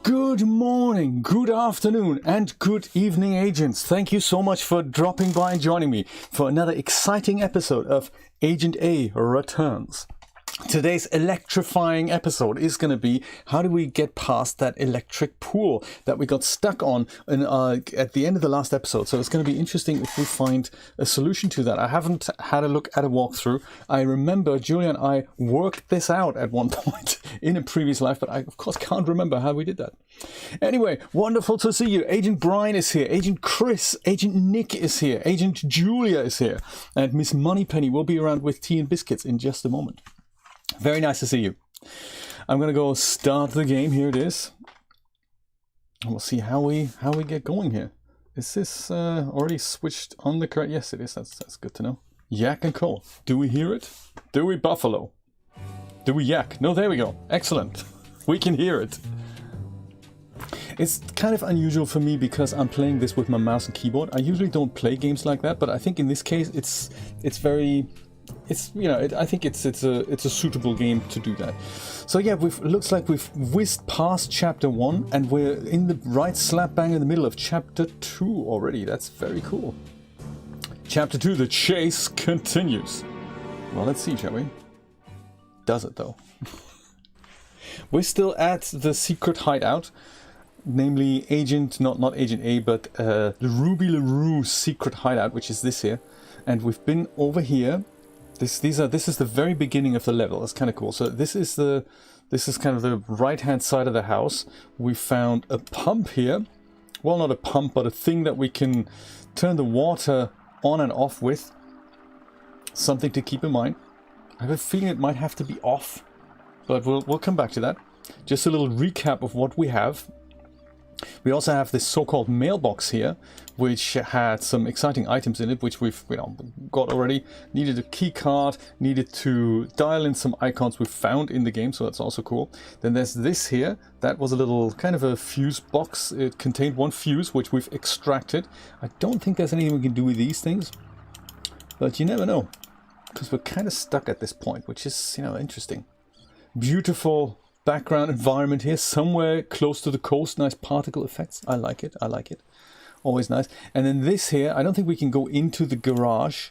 Good morning, good afternoon, and good evening, agents. Thank you so much for dropping by and joining me for another exciting episode of Agent A Returns. Today's electrifying episode is going to be how do we get past that electric pool that we got stuck on at the end of the last episode. So it's going to be interesting if we find a solution to that. I haven't had a look at a walkthrough. I remember Julia and I worked this out at one point in a previous life, but I of course can't remember how we did that. Anyway, wonderful to see you. Agent Brian is here, Agent Chris, Agent Nick is here, Agent Julia is here, and Miss Moneypenny will be around with tea and biscuits in just a moment. Very nice to see you. I'm gonna go start the game. Here it is. And we'll see how we get going here. Is this already switched on the correct? Yes, it is. That's good to know. Yak and coal. Do we hear it? Do we buffalo? Do we yak? No, there we go. Excellent. We can hear it. It's kind of unusual for me because I'm playing this with my mouse and keyboard. I usually don't play games like that, but I think in this case it's very. I think it's a suitable game to do that. So yeah, looks like we've whizzed past chapter 1 and we're in the right slap bang in the middle of chapter 2 already. That's very cool. Chapter 2, the chase continues. Well, let's see, shall we? Does it though? We're still at the secret hideout, namely not Agent A, but the Ruby LaRue's secret hideout, which is this here, and we've been over here. This is the very beginning of the level. It's kind of cool. So this is kind of the right hand side of the house. We found a pump here. Well, not a pump, but a thing that we can turn the water on and off with. Something to keep in mind. I have a feeling it might have to be off, but we'll come back to that. Just a little recap of what we have. We also have this so-called mailbox here, which had some exciting items in it, which we've got already. Needed a key card, needed to dial in some icons we found in the game, so that's also cool. Then there's this here. That was a little kind of a fuse box. It contained one fuse, which we've extracted. I don't think there's anything we can do with these things, but you never know, because we're kind of stuck at this point, which is, interesting. Beautiful background environment here, somewhere close to the coast. Nice particle effects. I like it. Always nice. And then this here, I don't think we can go into the garage.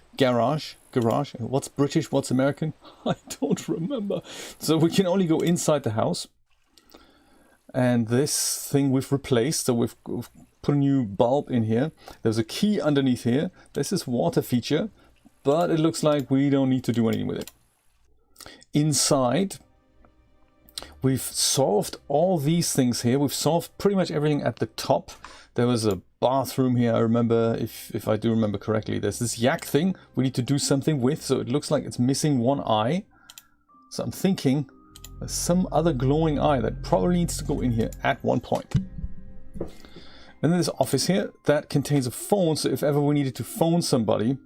What's British? What's American? I don't remember. So we can only go inside the house. And this thing we've replaced. So we've put a new bulb in here. There's a key underneath here. This is water feature, but it looks like we don't need to do anything with it. Inside, we've solved all these things here. We've solved pretty much everything at the top. There was a bathroom here, I remember, if I do remember correctly. There's this yak thing we need to do something with, so it looks like it's missing one eye. So I'm thinking there's some other glowing eye that probably needs to go in here at one point. And then there's an office here that contains a phone, so if ever we needed to phone somebody,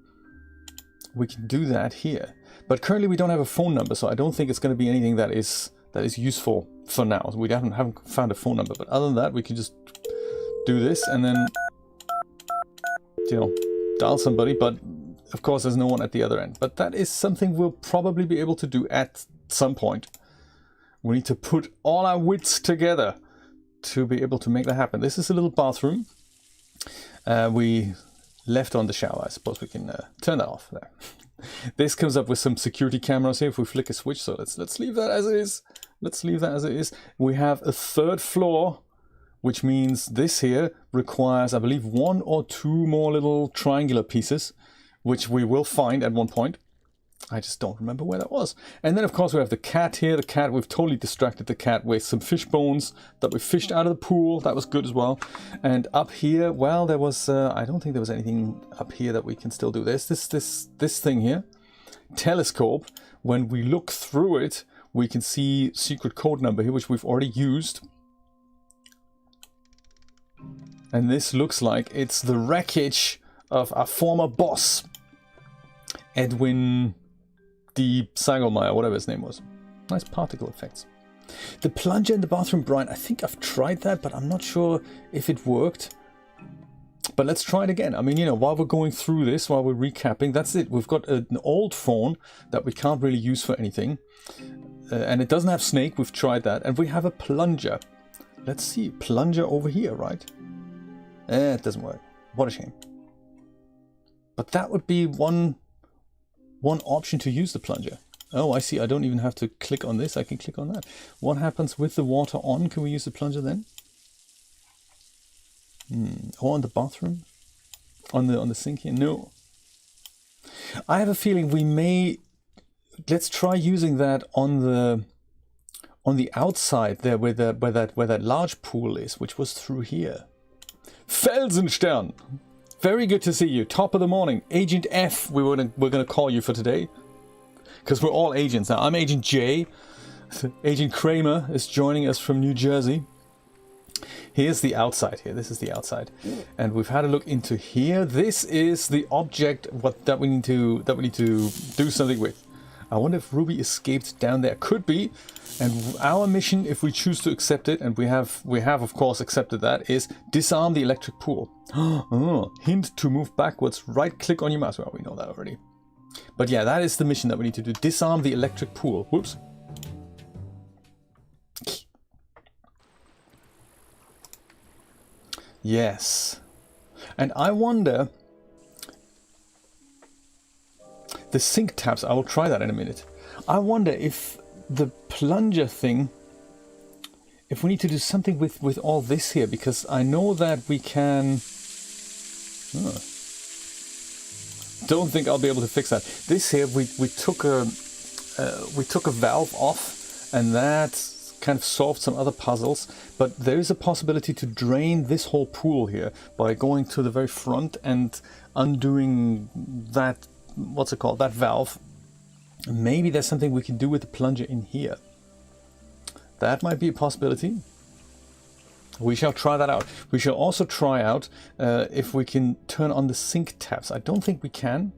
we can do that here. But currently we don't have a phone number, so I don't think it's going to be anything that is useful for now. We haven't found a phone number, but other than that, we can just do this and then, dial somebody. But of course, there's no one at the other end. But that is something we'll probably be able to do at some point. We need to put all our wits together to be able to make that happen. This is a little bathroom. We left on the shower. I suppose we can turn that off there. This comes up with some security cameras here if we flick a switch, so let's leave that as it is. Let's leave that as it is. We have a third floor, which means this here requires, I believe, 1 or 2 more little triangular pieces, which we will find at one point. I just don't remember where that was. And then, of course, we have the cat here. The cat, we've totally distracted the cat with some fish bones that we fished out of the pool. That was good as well. And up here, well, there was, I don't think there was anything up here that we can still do. There's this thing here, telescope. When we look through it, we can see secret code number here, which we've already used. And this looks like it's the wreckage of our former boss, Edwin D. Sagelmeyer, whatever his name was. Nice particle effects. The plunger in the bathroom, Brian, I think I've tried that, but I'm not sure if it worked. But let's try it again. I mean, while we're going through this, while we're recapping, that's it. We've got an old phone that we can't really use for anything. And it doesn't have snake. We've tried that. And we have a plunger. Let's see. Plunger over here, right? It doesn't work. What a shame. But that would be one option to use the plunger. Oh, I see. I don't even have to click on this. I can click on that. What happens with the water on? Can we use the plunger then? Or on the bathroom? On the sink here? No. I have a feeling we may... Let's try using that on the outside there where that large pool is, which was through here. Felsenstern! Very good to see you. Top of the morning. Agent F, we're gonna call you for today. Because we're all agents now. I'm Agent J. Agent Kramer is joining us from New Jersey. Here's the outside here. This is the outside. And we've had a look into here. This is the object that we need to do something with. I wonder if Ruby escaped down there. Could be. And our mission, if we choose to accept it, and we have of course accepted that, is disarm the electric pool. Oh, hint to move backwards. Right click on your mouse. Well, we know that already. But yeah, that is the mission that we need to do. Disarm the electric pool. Whoops. Yes. And I wonder... The sink taps, I will try that in a minute. I wonder if the plunger thing... If we need to do something with all this here, because I know that we can... Oh. Don't think I'll be able to fix that. This here, we took a valve off, and that kind of solved some other puzzles. But there is a possibility to drain this whole pool here by going to the very front and undoing that, what's it called, that valve. Maybe there's something we can do with the plunger in here. That might be a possibility. We shall try that out. We shall also try out if we can turn on the sink taps. I don't think we can.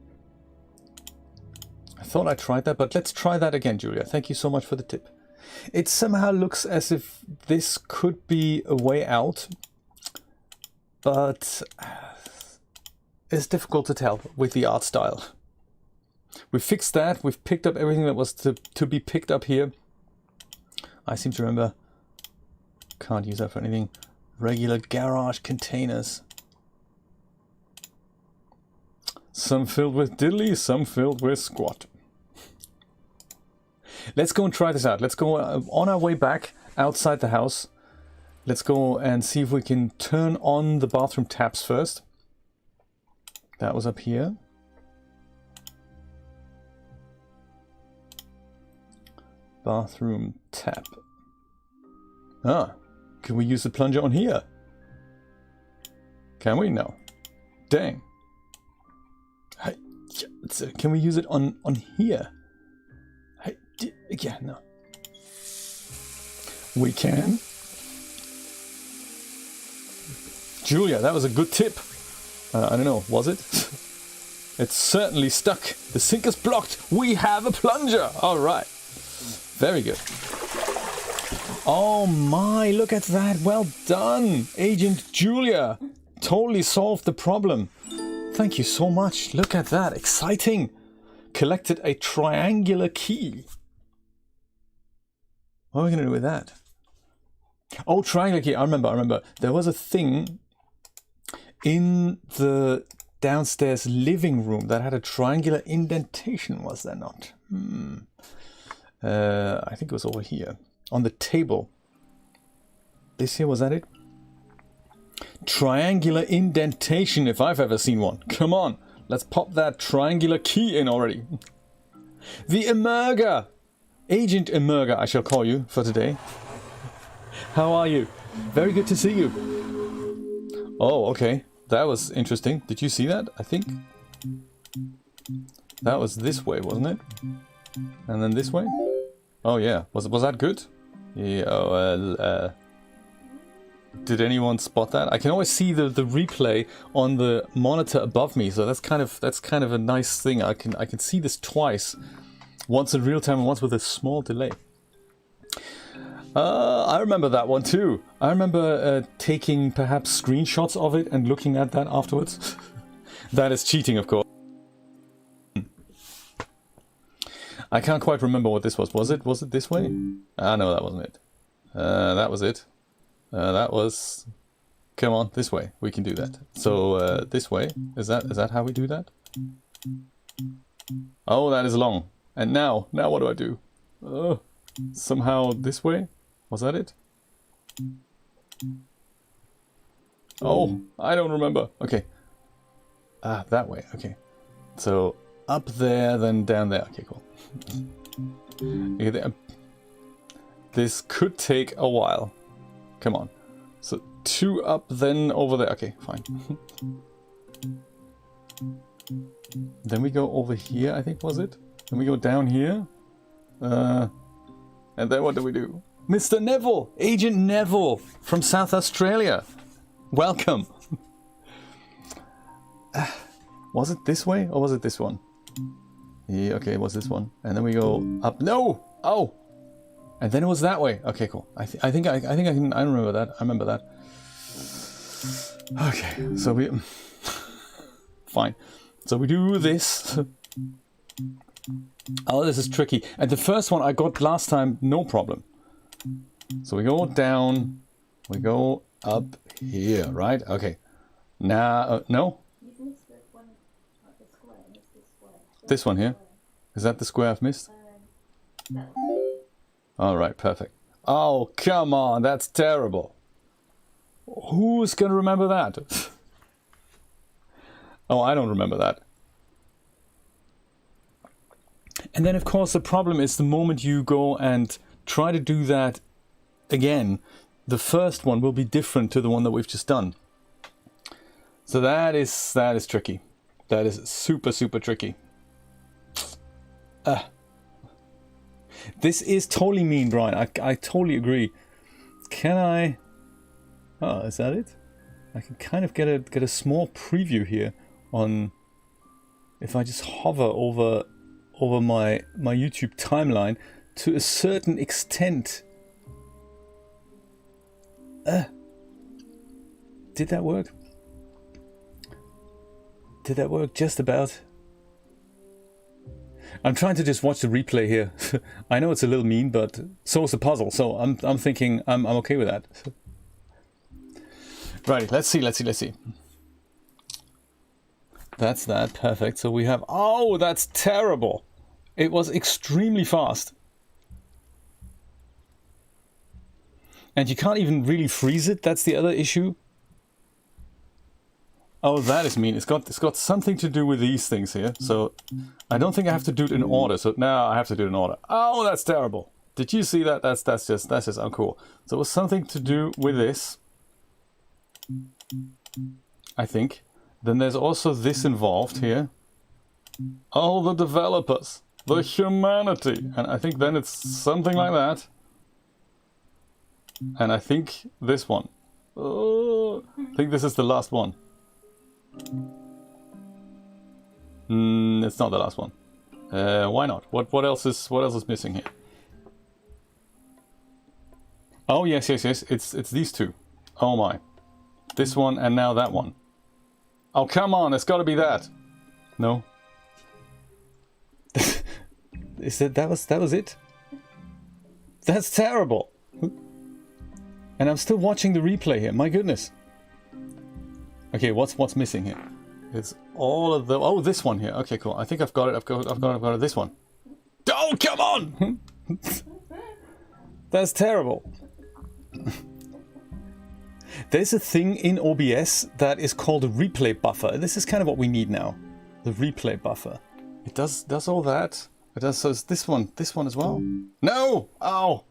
I thought I tried that, but let's try that again, Julia. Thank you so much for the tip. It somehow looks as if this could be a way out, but it's difficult to tell with the art style. We fixed that. We've picked up everything that was to be picked up here. I seem to remember... Can't use that for anything. Regular garage containers. Some filled with diddly, some filled with squat. Let's go and try this out. Let's go on our way back outside the house. Let's go and see if we can turn on the bathroom taps first. That was up here. Bathroom tap. Ah. Can we use the plunger on here? Can we? No. Dang. Can we use it on here? Yeah, no. We can. Julia, that was a good tip. I don't know, was it? It's certainly stuck. The sink is blocked. We have a plunger. All right. Very good. Oh my, look at that. Well done, Agent Julia. Totally solved the problem. Thank you so much. Look at that. Exciting. Collected a triangular key. What are we going to do with that? Oh, triangular key. I remember. There was a thing in the downstairs living room that had a triangular indentation, was there not? I think it was over here. On the table. This here, was that it? Triangular indentation, if I've ever seen one. Come on, let's pop that triangular key in already. The Emerger! Agent Emerger, I shall call you for today. How are you? Very good to see you. Oh, okay. That was interesting. Did you see that? I think that was this way, wasn't it? And then this way? Oh yeah. Was that good? Yeah, did anyone spot that? I can always see the replay on the monitor above me, so that's kind of a nice thing. I can see this twice, once in real time and once with a small delay. I remember that one too. I remember taking perhaps screenshots of it and looking at that afterwards. That is cheating, of course. I can't quite remember what this was. Was it this way? Ah, no, that wasn't it. That was it. That was... Come on, this way. We can do that. So, this way. Is that how we do that? Oh, that is long. And now what do I do? Somehow this way? Was that it? Oh, I don't remember. Okay. Ah, that way. Okay. So, up there, then down there. Okay, cool. Okay, this could take a while. Come on. So, 2 up, then over there. Okay, fine. Then we go over here, I think, was it? Then we go down here. And then what do we do? Mr. Neville! Agent Neville from South Australia. Welcome. Was it this way or was it this one? Yeah, okay, it was this one. And then we go up. No! Oh! And then it was that way. Okay, cool. I think I remember that. I remember that. Okay, so we... Fine. So we do this. Oh, this is tricky. And the first one I got last time, no problem. So we go down, we go up here, right? Okay. Now, no? This one here? Is that the square I've missed? Alright, perfect. Oh, come on, that's terrible. Who's gonna remember that? Oh, I don't remember that. And then, of course, the problem is the moment you go and try to do that again, the first one will be different to the one that we've just done. So that is tricky. That is super, super tricky. This is totally mean, Brian. I totally agree. Can I... Oh, is that it? I can kind of get a small preview here on... If I just hover over my YouTube timeline to a certain extent. Did that work? Did that work? Just about. I'm trying to just watch the replay here. I know it's a little mean, but so is the puzzle. So I'm thinking I'm okay with that. Right, let's see. That's that, perfect. So we have, oh, that's terrible. It was extremely fast. And you can't even really freeze it, that's the other issue. Oh, that is mean. It's got something to do with these things here. So I don't think I have to do it in order. So now I have to do it in order. Oh, that's terrible. Did you see that? That's just uncool. So it was something to do with this, I think. Then there's also this involved here. All the developers, the humanity. And I think then it's something like that. And I think this one. Oh, I think this is the last one. It's not the last one. Why not? What else is missing here? Oh yes. It's these two. Oh my. This one and now that one. Oh come on, it's got to be that. No. Is that was it? That's terrible. And I'm still watching the replay here. My goodness. Okay, what's missing here? It's all of the... Oh, this one here. Okay, cool. I think I've got it. I've got it. This one. Oh, come on! That's terrible. There's a thing in OBS that is called a replay buffer. This is kind of what we need now. The replay buffer. It does all that. It does. So it's this one as well. No! Oh!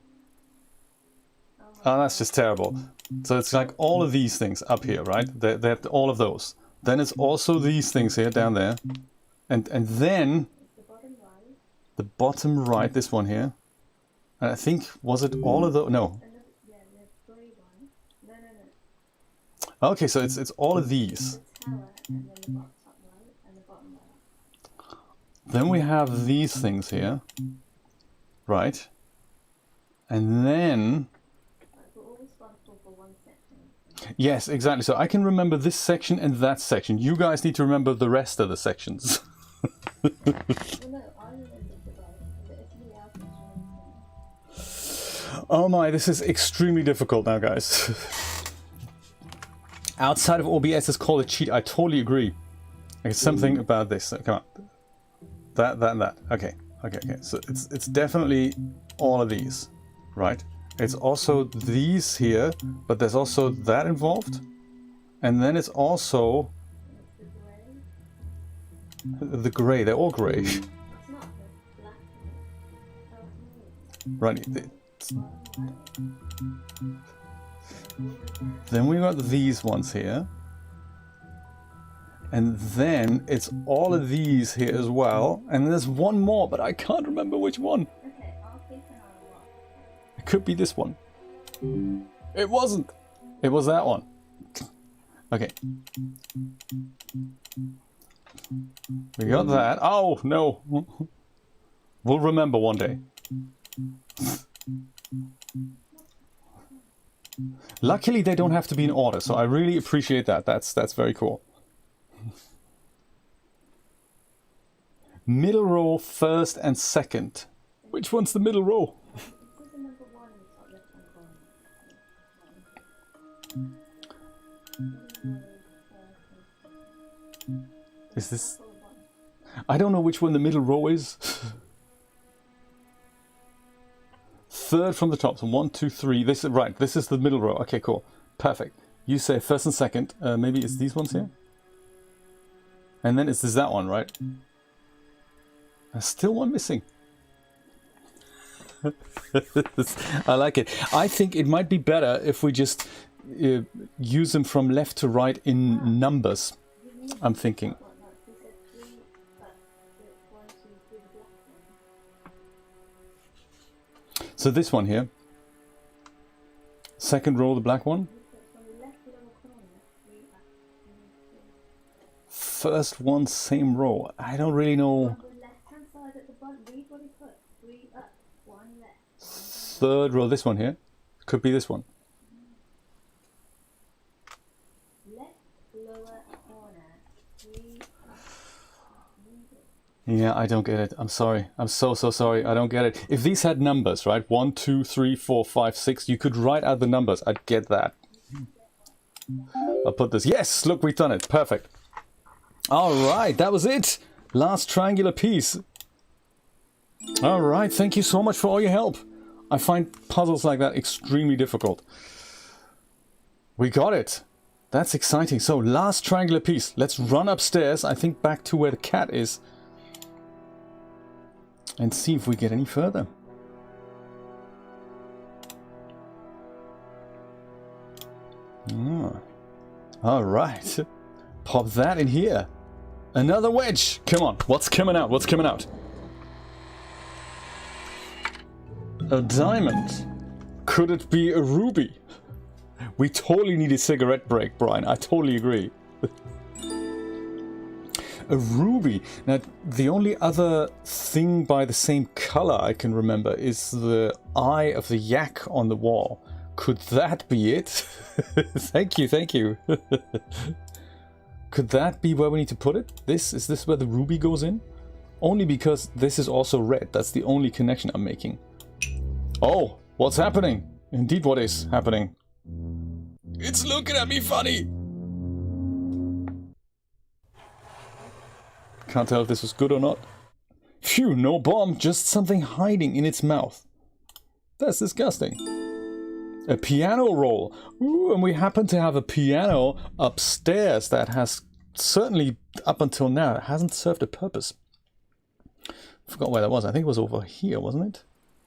Oh, that's just terrible. So it's like all of these things up here, right? They have all of those. Then it's also these things here down there. And then the bottom right, this one here. And I think, was it all of those? No. Okay, so it's all of these. Then we have these things here. Right. And then... Yes, exactly. So I can remember this section and that section. You guys need to remember the rest of the sections. Oh my, this is extremely difficult now, guys. Outside of OBS is called a cheat. I totally agree. Okay, something about this. Come on. That, and that. Okay. Okay. So it's definitely all of these, right? It's also these here, but there's also that involved. And then it's also the gray. They're all gray. Right. Then we got these ones here. And then it's all of these here as well. And there's one more, but I can't remember which one. Okay, I'll keep an eye on what. It could be this one. It wasn't. It was that one. Okay. We got that. Oh, no. We'll remember one day. Luckily, they don't have to be in order, so I really appreciate that. That's very cool. Middle row, first and second. Which one's the middle row? This is the number 1 in the top left-hand corner. Is this... I don't know which one the middle row is. Third from the top, so 1, 2, 3. This is right. This is the middle row. Okay, cool, perfect. You say first and second. Maybe it's these ones here, and then it's that one, right? There's still one missing. I like it. I think it might be better if we just use them from left to right in numbers. I'm thinking. So this one here, second row, the black one. First one, same row. I don't really know. Third row, this one here. Could be this one. Yeah, I don't get it. I'm sorry. I'm so sorry. I don't get it. If these had numbers, right? 1, 2, 3, 4, 5, 6. You could write out the numbers. I'd get that. I'll put this. Yes, look, we've done it. Perfect. All right, that was it. Last triangular piece. All right, thank you so much for all your help. I find puzzles like that extremely difficult. We got it. That's exciting. So, last triangular piece. Let's run upstairs. I think back to where the cat is. And see if we get any further. All right. Pop that in here. Another wedge. Come on. What's coming out? What's coming out? A diamond. Could it be a ruby? We totally need a cigarette break, Brian. I totally agree. A ruby. Now, the only other thing by the same color I can remember is the eye of the yak on the wall. Could that be it? Thank you, thank you. Could that be where we need to put it? Is this where the ruby goes in? Only because this is also red. That's the only connection I'm making. Oh, what's happening? Indeed, what is happening? It's looking at me funny. Can't tell if this was good or not. Phew, no bomb, just something hiding in its mouth. That's disgusting. A piano roll. Ooh, and we happen to have a piano upstairs that has certainly, up until now, it hasn't served a purpose. I forgot where that was. I think it was over here, wasn't it?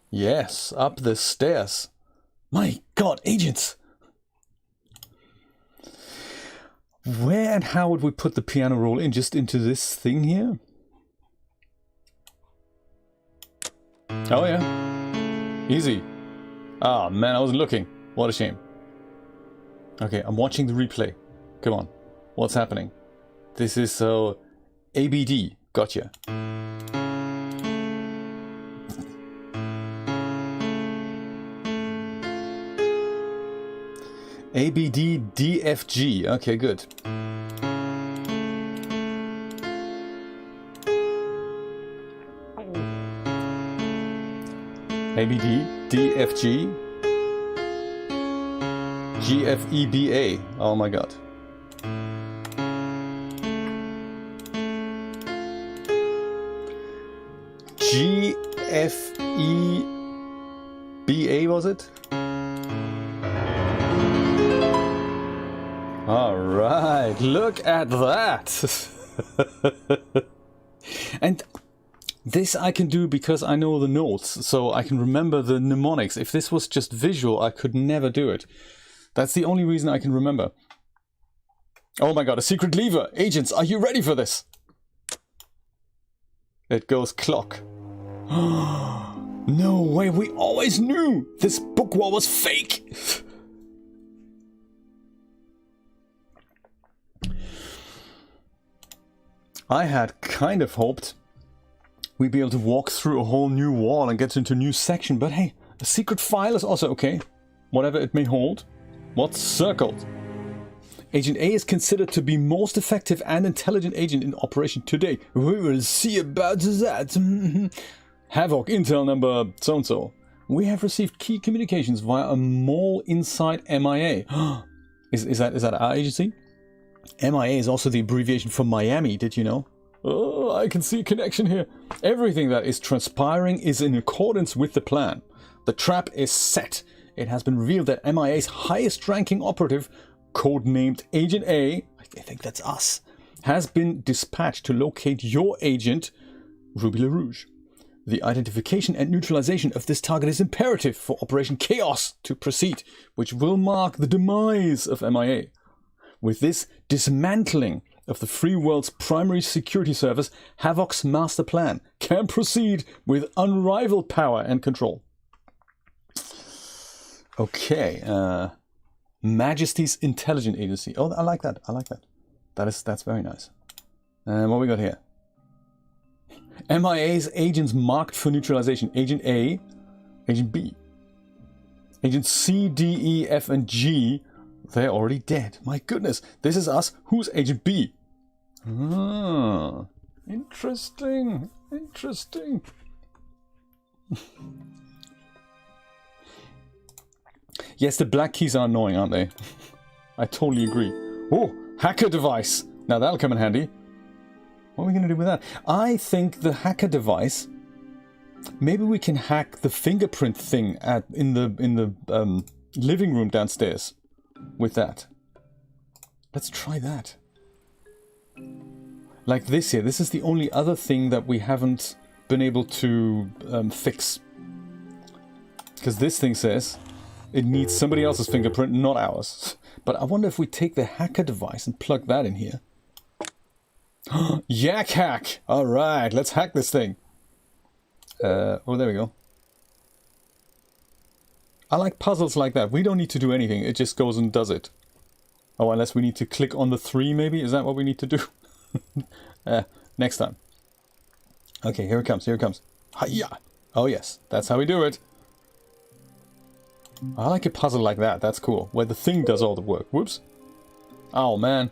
Yes, up the stairs. My God, agents! Where and how would we put the piano roll in? Just into this thing here? Oh yeah. Easy. Ah, man, I wasn't looking. What a shame. Okay, I'm watching the replay. Come on. What's happening? This is so... ABD. Gotcha. ABD DFG. Okay, good. ABD DFG. GFEBA. Oh my god. GFEBA was it? Alright, look at that! And this I can do because I know the notes, so I can remember the mnemonics. If this was just visual, I could never do it. That's the only reason I can remember. Oh my god, a secret lever! Agents, are you ready for this? It goes clock. No way, we always knew! This book war was fake! I had kind of hoped we'd be able to walk through a whole new wall and get into a new section, but hey, a secret file is also okay. Whatever it may hold. What's circled? Agent A is considered to be most effective and intelligent agent in operation today. We will see about that. Havoc intel number so-and-so. We have received key communications via a mole inside MIA. Is that our agency? MIA is also the abbreviation for Miami, did you know? Oh, I can see a connection here. Everything that is transpiring is in accordance with the plan. The trap is set. It has been revealed that MIA's highest ranking operative, codenamed Agent A, I think that's us, has been dispatched to locate your agent, Ruby LaRouge. The identification and neutralization of this target is imperative for Operation Chaos to proceed, which will mark the demise of MIA. With this dismantling of the free world's primary security service, Havoc's master plan can proceed with unrivaled power and control. Okay, Majesty's Intelligence Agency. Oh, I like that. I like that. That's very nice. And what we got here? MIA's agents marked for neutralization. Agent A, Agent B. Agent C, D, E, F, and G, they're already dead. My goodness, this is us. Who's Agent B? Ah, interesting. Interesting. Yes, the black keys are annoying, aren't they? I totally agree. Oh, hacker device. Now that'll come in handy. What are we going to do with that? I think the hacker device... Maybe we can hack the fingerprint thing in the living room downstairs with that. Let's try that. Like this here. This is the only other thing that we haven't been able to fix. Because this thing says it needs somebody else's fingerprint, not ours. But I wonder if we take the hacker device and plug that in here. Yak hack! Alright, let's hack this thing. Oh, there we go. I like puzzles like that. We don't need to do anything. It just goes and does it. Oh, unless we need to click on the 3 maybe? Is that what we need to do? Next time. Okay, here it comes. Here it comes. Hi-ya! Oh yes, that's how we do it. I like a puzzle like that. That's cool. Where the thing does all the work. Whoops. Oh, man.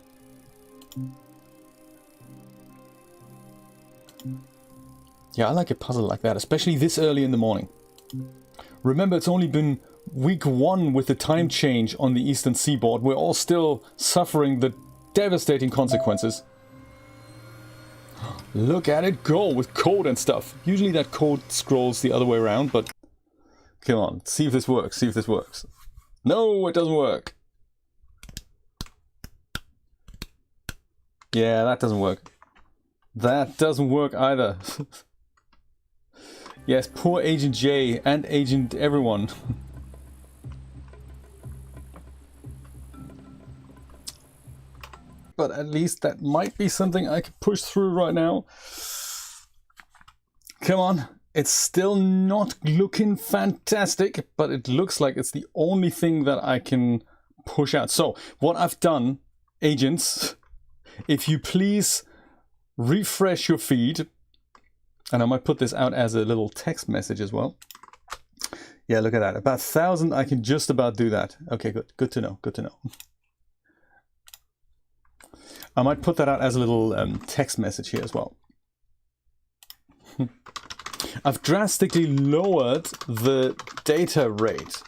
Yeah, I like a puzzle like that, especially this early in the morning. Remember, it's only been week 1 with the time change on the eastern seaboard. We're all still suffering the devastating consequences. Look at it go with code and stuff. Usually that code scrolls the other way around, but... Come on, see if this works, see if this works. No, it doesn't work. Yeah, that doesn't work. That doesn't work either. Yes, poor Agent J and Agent everyone. But at least that might be something I can push through right now. Come on. It's still not looking fantastic, but it looks like it's the only thing that I can push out. So, what I've done, agents, if you please refresh your feed, and I might put this out as a little text message as well. Yeah, look at that. About 1,000, I can just about do that. Okay, good. Good to know. Good to know. I might put that out as a little text message here as well. I've drastically lowered the data rate.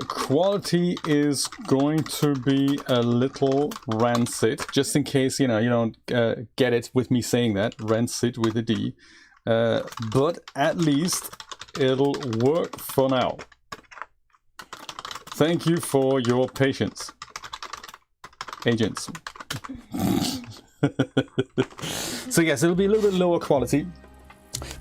Quality is going to be a little rancid, just in case, you know, you don't get it with me saying that. Rancid with a D. But at least it'll work for now. Thank you for your patience, agents. So yes, it'll be a little bit lower quality.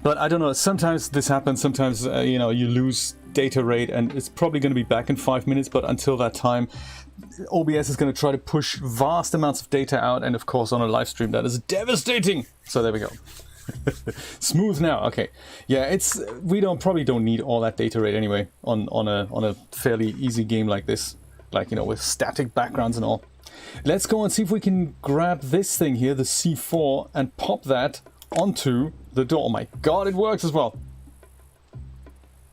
But I don't know, sometimes this happens, sometimes, you know, you lose data rate and it's probably going to be back in 5 minutes, but until that time, OBS is going to try to push vast amounts of data out, and of course on a live stream that is devastating. So there we go. Smooth now, okay. Yeah, we probably don't need all that data rate anyway on a fairly easy game like this, like, you know, with static backgrounds and all. Let's go and see if we can grab this thing here, the C4, and pop that onto the door. Oh my god, it works as well.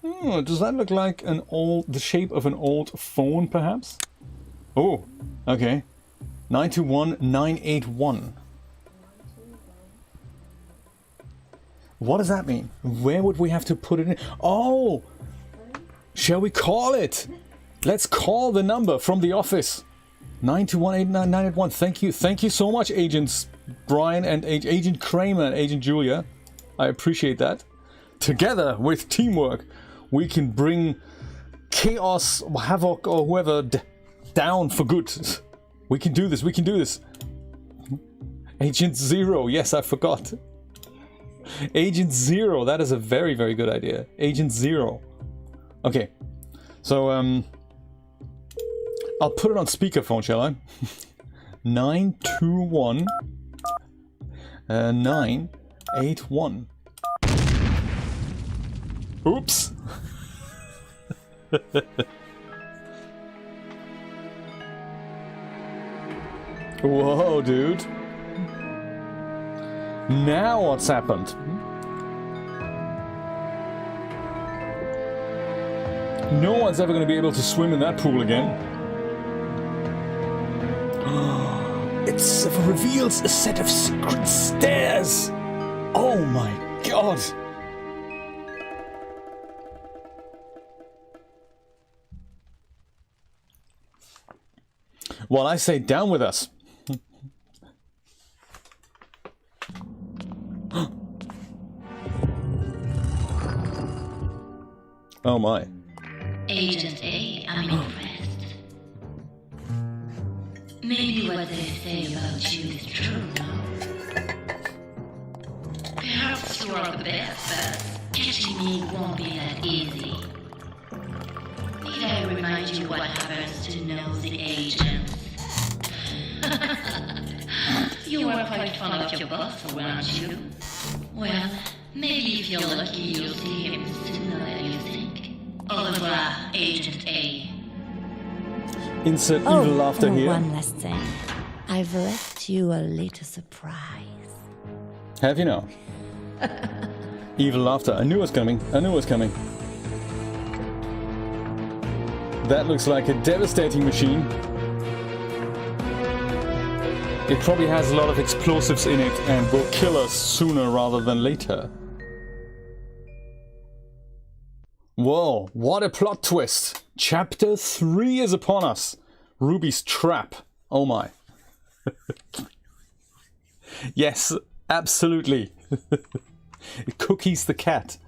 Does that look like the shape of an old phone, perhaps? Oh, okay. 921981. What does that mean? Where would we have to put it in? Oh! Shall we call it? Let's call the number from the office. 9218991. Thank you. Thank you so much, Agents Brian and Agent Kramer and Agent Julia. I appreciate that. Together with teamwork, we can bring chaos, havoc, or whoever down for good. We can do this. We can do this. Agent Zero. Yes, I forgot. Agent Zero. That is a very, very good idea. Agent Zero. Okay. So, I'll put it on speakerphone, shall I? 921 981. Oops. Whoa, dude. Now what's happened? No one's ever going to be able to swim in that pool again. It reveals a set of secret stairs. Oh my god. Well, I say down with us. Oh my. Agent A, I'm impressed. Maybe what they say about you is true, no? Perhaps you are the best, but catching me won't be that easy. Need I remind you what happens to nosy agents? You are quite fond of your boss, aren't you? Well, maybe if you're lucky, you'll see him sooner than you think. Au revoir, Agent A. Insert evil laughter here. One last thing. I've left you a little surprise. Have you now? Evil laughter. I knew it was coming. I knew it was coming. That looks like a devastating machine. It probably has a lot of explosives in it and will kill us sooner rather than later. Whoa, what a plot twist! Chapter 3 is upon us! Ruby's trap. Oh my. Yes, absolutely. Cookies the cat.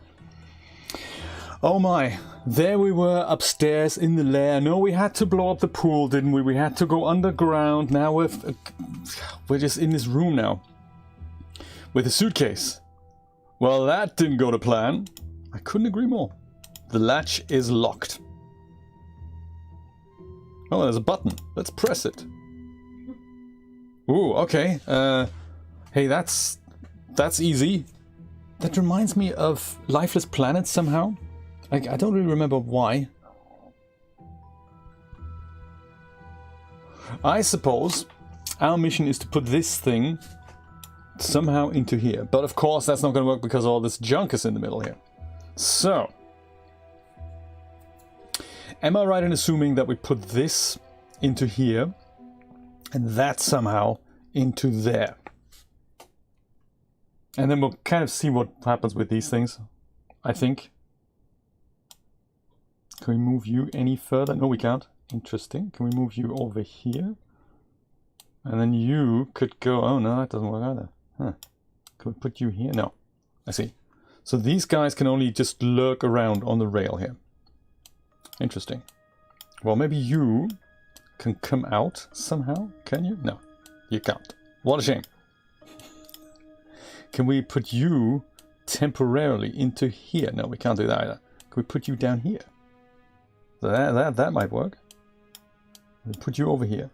Oh my. There we were upstairs in the lair. No, we had to blow up the pool, didn't we? We had to go underground. Now we're just in this room now. With a suitcase. Well, that didn't go to plan. I couldn't agree more. The latch is locked. Oh, there's a button. Let's press it. Ooh, okay. Hey, that's easy. That reminds me of Lifeless Planet somehow. I don't really remember why. I suppose our mission is to put this thing somehow into here. But of course that's not going to work because all this junk is in the middle here. So, am I right in assuming that we put this into here and that somehow into there? And then we'll kind of see what happens with these things, I think. Can we move you any further? No, we can't. Interesting. Can we move you over here? And then you could go... Oh, no, that doesn't work either. Huh. Can we put you here? No. I see. So these guys can only just lurk around on the rail here. Interesting. Well, maybe you can come out somehow. Can you? No, you can't. What a shame. Can we put you temporarily into here? No, we can't do that either. Can we put you down here? That might work. We'll put you over here.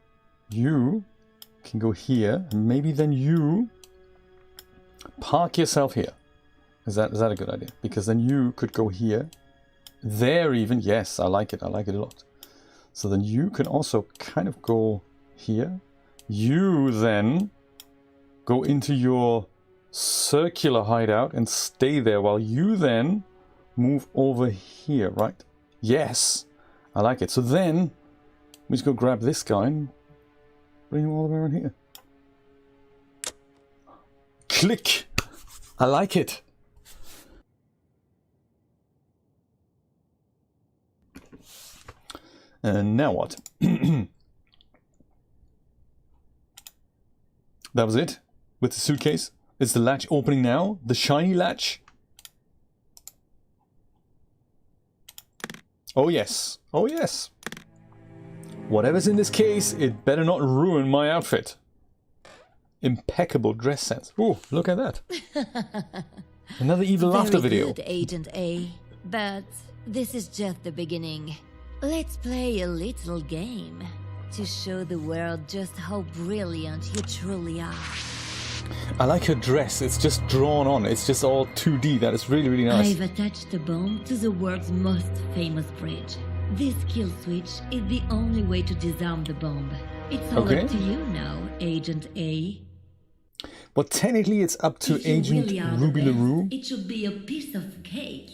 You can go here, and maybe then you park yourself here. Is that a good idea? Because then you could go here. There even. Yes, I like it. I like it a lot. So then you can also kind of go here. You then go into your circular hideout and stay there while you then move over here, right? Yes, I like it. So then we just go grab this guy and bring him all the way around here. Click. I like it. And now what? That was it with the suitcase. Is the latch opening now? The shiny latch? Oh yes. Oh yes. Whatever's in this case, it better not ruin my outfit. Impeccable dress sense. Ooh, look at that. Another evil laughter video. Good, Agent A. But this is just the beginning. Let's play a little game to show the world just how brilliant you truly are. I like her dress. It's just drawn on. It's just all 2D. That is really, really nice. I've attached the bomb to the world's most famous bridge. This kill switch is the only way to disarm the bomb. It's all up to you now, Agent A. Well, technically it's up to If you Agent really are Ruby the best, LaRue. It should be a piece of cake.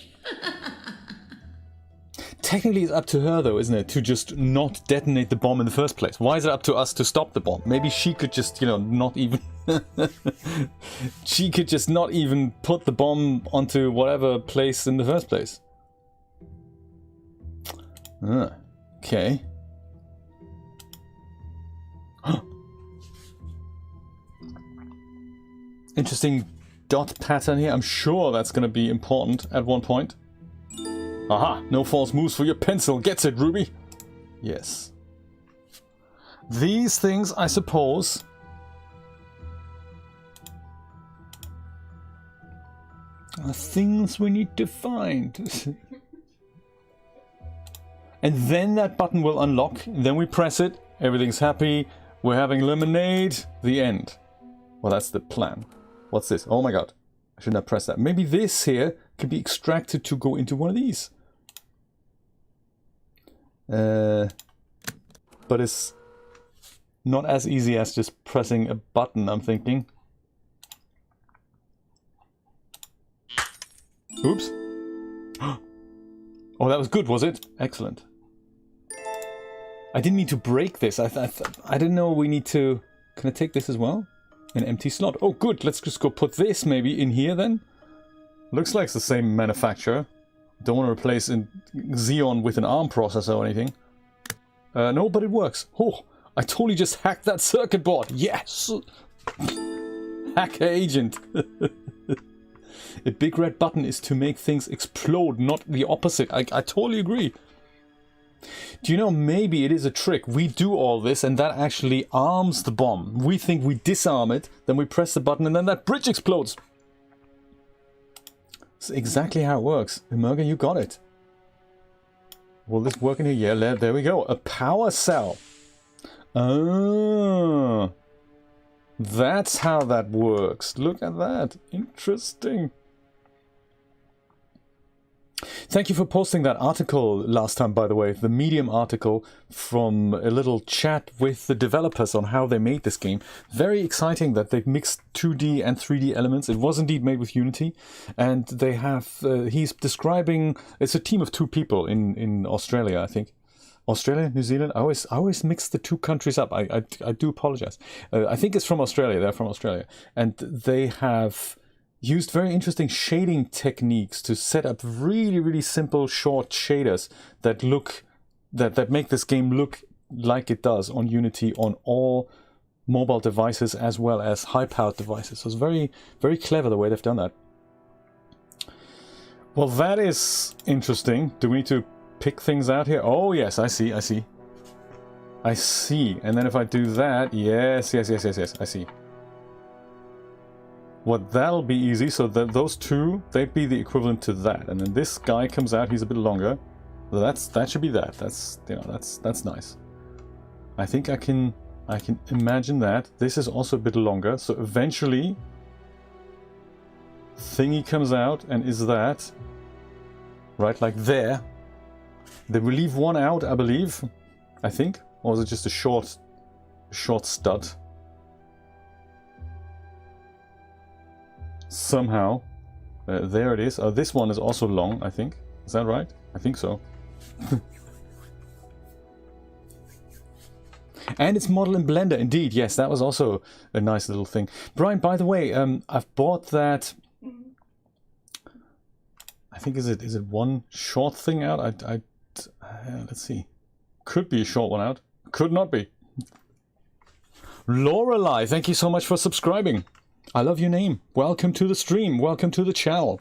Technically it's up to her though, isn't it? To just not detonate the bomb in the first place. Why is it up to us to stop the bomb? Maybe she could just, you know, not even... she could just not even put the bomb onto whatever place in the first place. Okay. Interesting dot pattern here. I'm sure that's going to be important at one point. Aha! No false moves for your pencil. Gets it, Ruby? Yes. These things, I suppose... are things we need to find. And then that button will unlock. Then we press it. Everything's happy. We're having lemonade. The end. Well, that's the plan. What's this? Oh my god. I shouldn't have pressed that. Maybe this here can be extracted to go into one of these. But it's not as easy as just pressing a button, I'm thinking. Oops. Oh, that was good, was it? Excellent. I didn't mean to break this. I didn't know we need to... Can I take this as well? An empty slot. Oh, good. Let's just go put this maybe in here then. Looks like it's the same manufacturer. Don't want to replace a Xeon with an ARM processor or anything. No, but it works. Oh, I totally just hacked that circuit board. Yes! Hacker agent. A big red button is to make things explode, not the opposite. I totally agree. Do you know, maybe it is a trick. We do all this and that actually arms the bomb. We think we disarm it, then we press the button and then that bridge explodes. That's exactly how it works. Emerga, you got it. Will this work in here? Yeah, there we go. A power cell. Oh. That's how that works. Look at that. Interesting. Thank you for posting that article last time, by the way. The Medium article from a little chat with the developers on how they made this game. Very exciting that they've mixed 2D and 3D elements. It was indeed made with Unity. And they have... he's describing... It's a team of 2 people in Australia, I think. Australia, New Zealand. I always mix the 2 countries up. I do apologize. I think it's from Australia. They're from Australia, and they have used very interesting shading techniques to set up really simple short shaders that look that make this game look like it does on Unity on all mobile devices as well as high-powered devices. So it's very clever the way they've done that. Well, that is interesting. Do we need to pick things out here? Oh yes, I see. And then if I do that, yes, I see. Well, that'll be easy. So those two, they'd be the equivalent to that. And then this guy comes out. He's a bit longer. Well, that should be that. That's, you know, that's nice. I think I can imagine that. This is also a bit longer. So eventually, thingy comes out and is that right, like there. They will leave one out, I believe. I think, or is it just a short stud? Somehow, there it is. This one is also long, I think. Is that right? I think so. And it's modeled in Blender, indeed. Yes, that was also a nice little thing. Brian, by the way, I've bought that. I think is it one short thing out? Let's see. Could be a short one out. Could not be. Lorelei, thank you so much for subscribing. I love your name. Welcome to the stream. Welcome to the channel.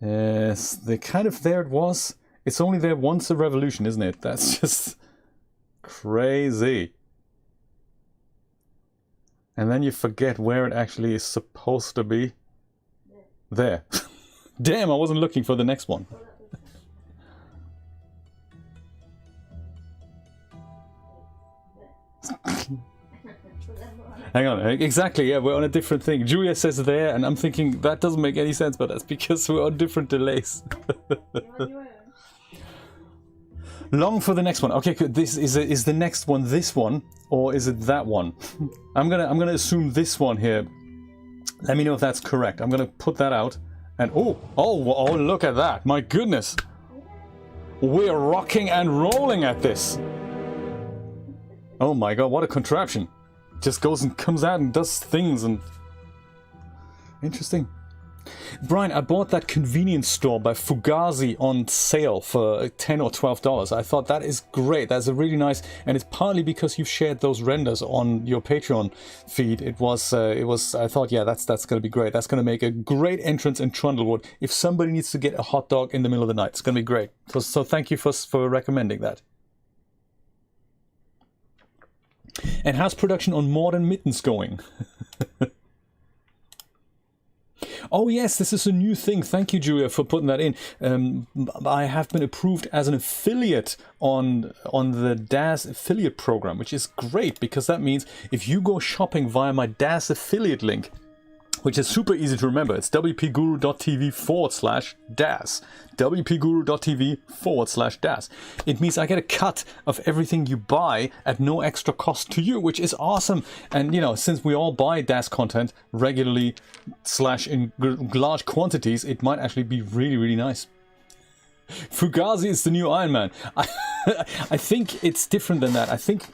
Yes, the kind of there it was. It's only there once a revolution, isn't it? That's just crazy. And then you forget where it actually is supposed to be. There. Damn, I wasn't looking for the next one. Hang on, exactly, yeah, we're on a different thing. Julia says there, and I'm thinking that doesn't make any sense, but that's because we're on different delays. Long for the next one. Okay, good. This is the next one this one, or is it that one? I'm gonna assume this one here. Let me know if that's correct. I'm gonna put that out, and oh, look at that! My goodness, we're rocking and rolling at this. Oh my god, what a contraption! Just goes and comes out and does things and interesting. Brian, I bought that convenience store by Fugazi on sale for $10 or $12. I thought that is great. That's a really nice, and it's partly because you've shared those renders on your Patreon feed. It was. I thought, yeah, that's going to be great. That's going to make a great entrance in Trundlewood. If somebody needs to get a hot dog in the middle of the night, it's going to be great. So thank you for recommending that. And how's production on Modern Mittens going? Oh yes, this is a new thing. Thank you, Julia, for putting that in. I have been approved as an affiliate on the DAZ affiliate program, which is great because that means if you go shopping via my DAZ affiliate link, which is super easy to remember, it's wpguru.tv/DAZ. wpguru.tv/DAZ. It means I get a cut of everything you buy at no extra cost to you, which is awesome. And, you know, since we all buy DAZ content regularly / in large quantities, it might actually be really, really nice. Fugazi is the new Iron Man. I think it's different than that. I think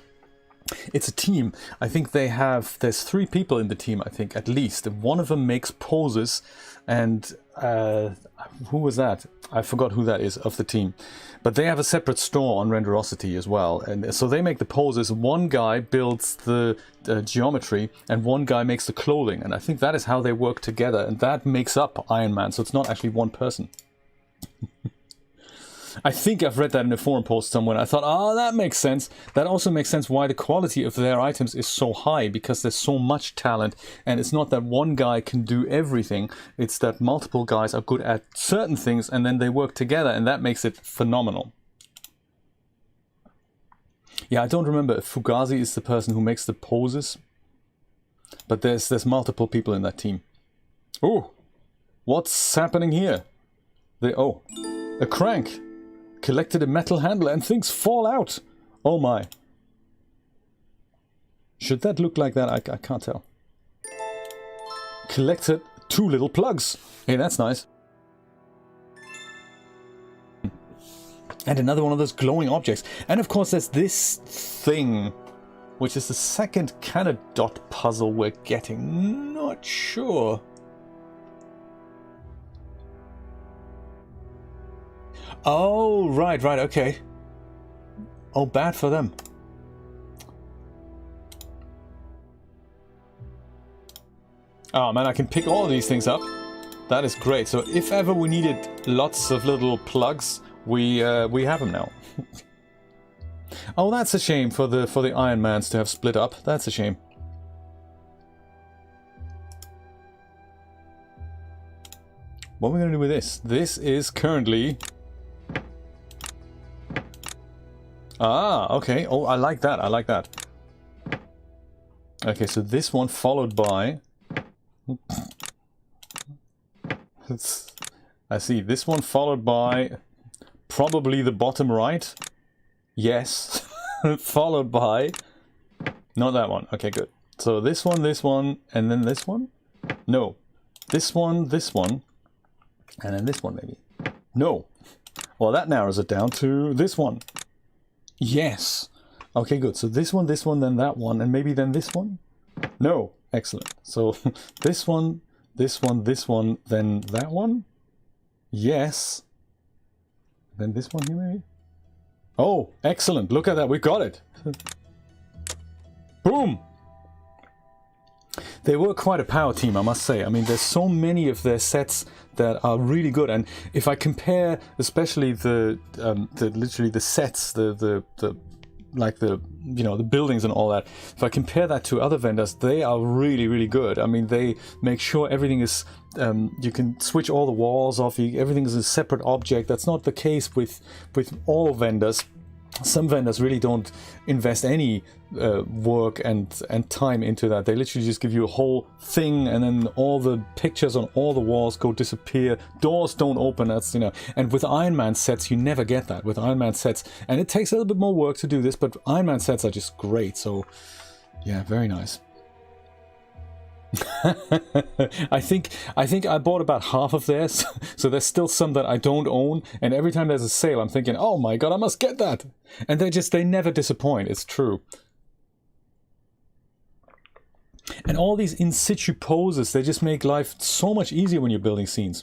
it's a team. I think there's 3 people in the team, I think, at least. One of them makes poses, and who was that? I forgot who that is of the team. But they have a separate store on Renderosity as well. And so they make the poses. One guy builds the geometry, and one guy makes the clothing. And I think that is how they work together, and that makes up Iron Man. So it's not actually one person. I think I've read that in a forum post somewhere. I thought, oh, that makes sense. That also makes sense why the quality of their items is so high, because there's so much talent, and it's not that one guy can do everything. It's that multiple guys are good at certain things, and then they work together, and that makes it phenomenal. Yeah, I don't remember if Fugazi is the person who makes the poses, but there's multiple people in that team. Oh, what's happening here? A crank. Collected a metal handle and things fall out. Oh my. Should that look like that? I can't tell. Collected 2 little plugs. Hey, that's nice. And another one of those glowing objects. And of course there's this thing which is the second kind of dot puzzle we're getting. Not sure. Oh, right, okay. Oh, bad for them. Oh man, I can pick all of these things up. That is great. So if ever we needed lots of little plugs, we have them now. Oh, that's a shame for the Iron Mans to have split up. That's a shame. What are we going to do with this? This is currently... Ah, okay. Oh, I like that. I like that. Okay, so this one followed by... I see. This one followed by probably the bottom right. Yes. Followed by... Not that one. Okay, good. So this one, and then this one? No. This one, and then this one maybe. No. Well, that narrows it down to this one. Yes. Okay, good. So this one, then that one, and maybe then this one? No. Excellent. So this one, then that one? Yes. Then this one here maybe? Oh, excellent. Look at that. We got it. Boom. They were quite a power team, I must say. I mean, there's so many of their sets that are really good, and if I compare, especially literally the sets, the buildings and all that, if I compare that to other vendors, they are really, really good. I mean, they make sure everything is, you can switch all the walls off, everything is a separate object. That's not the case with all vendors. Some vendors really don't invest any work and time into that. They literally just give you a whole thing, and then all the pictures on all the walls go disappear. Doors don't open. That's, you know. And with Iron Man sets, you never get that with Iron Man sets, and it takes a little bit more work to do this. But Iron Man sets are just great. So, yeah, very nice. I think I bought about half of theirs, so there's still some that I don't own, and every time there's a sale I'm thinking, oh my god, I must get that, and they never disappoint. It's true. And all these in situ poses, they just make life so much easier when you're building scenes.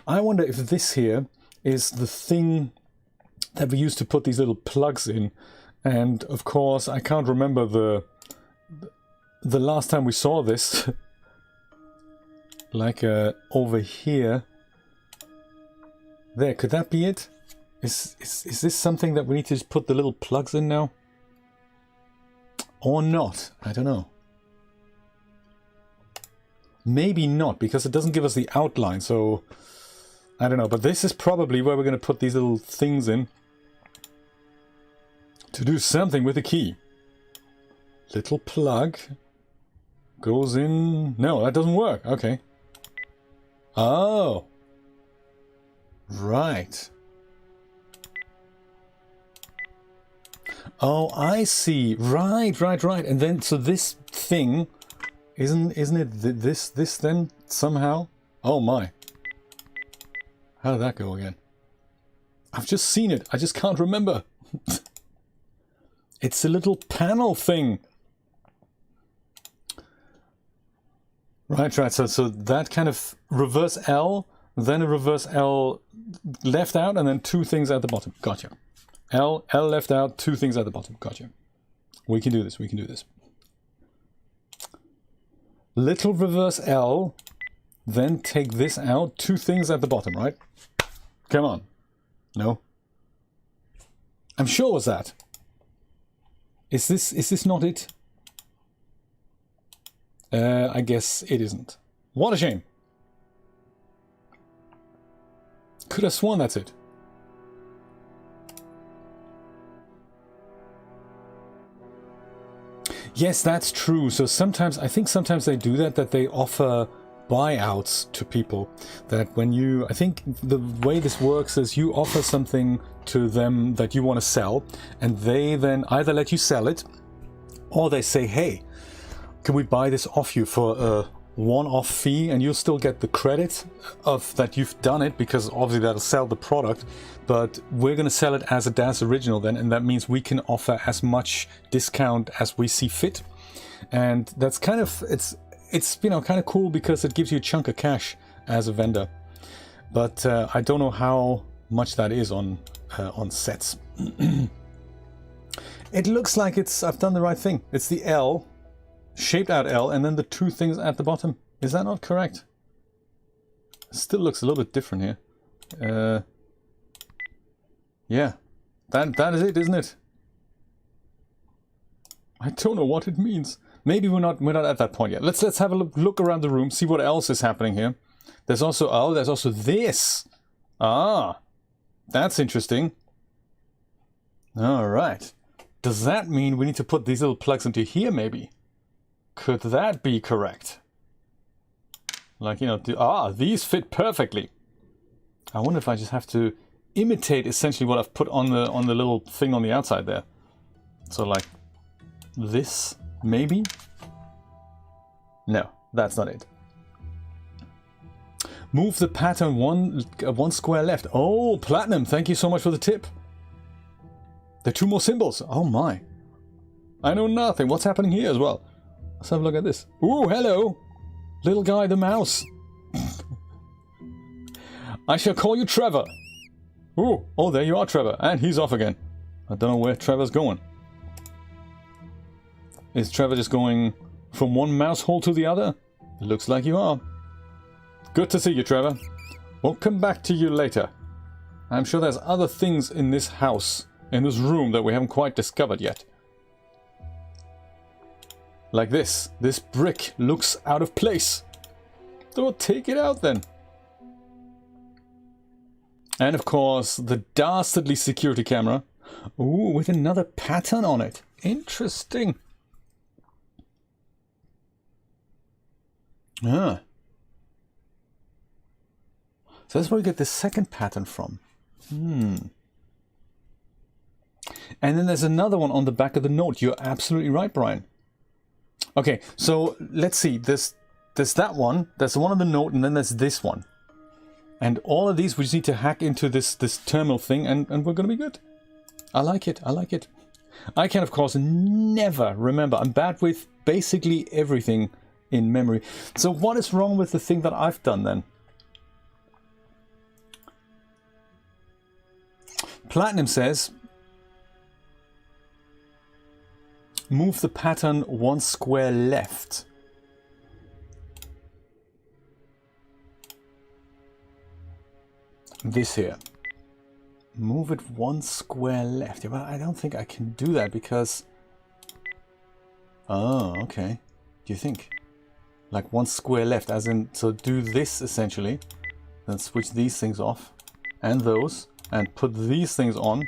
I wonder if this here is the thing that we used to put these little plugs in, and of course I can't remember the last time we saw this. Like over here. There, could that be it? Is this something that we need to just put the little plugs in now? Or not? I don't know. Maybe not, because it doesn't give us the outline, so I don't know. But this is probably where we're going to put these little things in to do something with the key. Little plug goes in. No, that doesn't work. Okay. Oh. Right. Oh, I see. Right. And then, so this thing, isn't it this then somehow? Oh my. How did that go again? I've just seen it. I just can't remember. It's a little panel thing. Right. So that kind of reverse L, then a reverse L left out, and then two things at the bottom. Gotcha. L left out, two things at the bottom. Gotcha. We can do this. Little reverse L, then take this out, two things at the bottom, right? Come on. No? I'm sure it was that. Is this not it? I guess it isn't. What a shame. Could have sworn that's it. Yes, that's true. So sometimes, I think sometimes they do that they offer buyouts to people. That when you, I think the way this works is you offer something to them that you want to sell, and they then either let you sell it, or they say, hey, can we buy this off you for one-off fee, and you'll still get the credit of that you've done it, because obviously that'll sell the product. But we're going to sell it as a DAZ original then, and that means we can offer as much discount as we see fit. And that's kind of, it's you know, kind of cool, because it gives you a chunk of cash as a vendor. But I don't know how much that is on sets. It looks like I've done the right thing. It's the L, shaped out L, and then the two things at the bottom. Is that not correct? It still looks a little bit different here. Yeah, that is it, isn't it? I don't know what it means. Maybe we're not at that point yet. Let's have a look around the room, see what else is happening here. There's also this. Ah, that's interesting. All right. Does that mean we need to put these little plugs into here, maybe? Could that be correct? Like, you know, these fit perfectly. I wonder if I just have to imitate essentially what I've put on the little thing on the outside there. So like this, maybe? No, that's not it. Move the pattern one square left. Oh, Platinum, thank you so much for the tip. There are two more symbols. Oh my. I know nothing. What's happening here as well? Let's have a look at this. Ooh, hello. Little guy the mouse. I shall call you Trevor. Ooh, oh, there you are, Trevor. And he's off again. I don't know where Trevor's going. Is Trevor just going from one mouse hole to the other? It looks like you are. Good to see you, Trevor. We'll come back to you later. I'm sure there's other things in this house, in this room, that we haven't quite discovered yet. Like this. This brick looks out of place. So take it out then. And of course, the dastardly security camera. Ooh, with another pattern on it. Interesting. Ah. So that's where we get the second pattern from. And then there's another one on the back of the note. You're absolutely right, Brian. Okay, so let's see. There's that one. There's the one on the note, and then there's this one. And all of these we just need to hack into this terminal thing, and we're going to be good. I like it. I like it. I can, of course, never remember. I'm bad with basically everything in memory. So what is wrong with the thing that I've done then? Platinum says, move the pattern one square left. This here. Move it one square left. Yeah, but I don't think I can do that because... Oh, okay. Do you think? Like one square left, as in, so do this essentially. Then switch these things off. And those. And put these things on. Do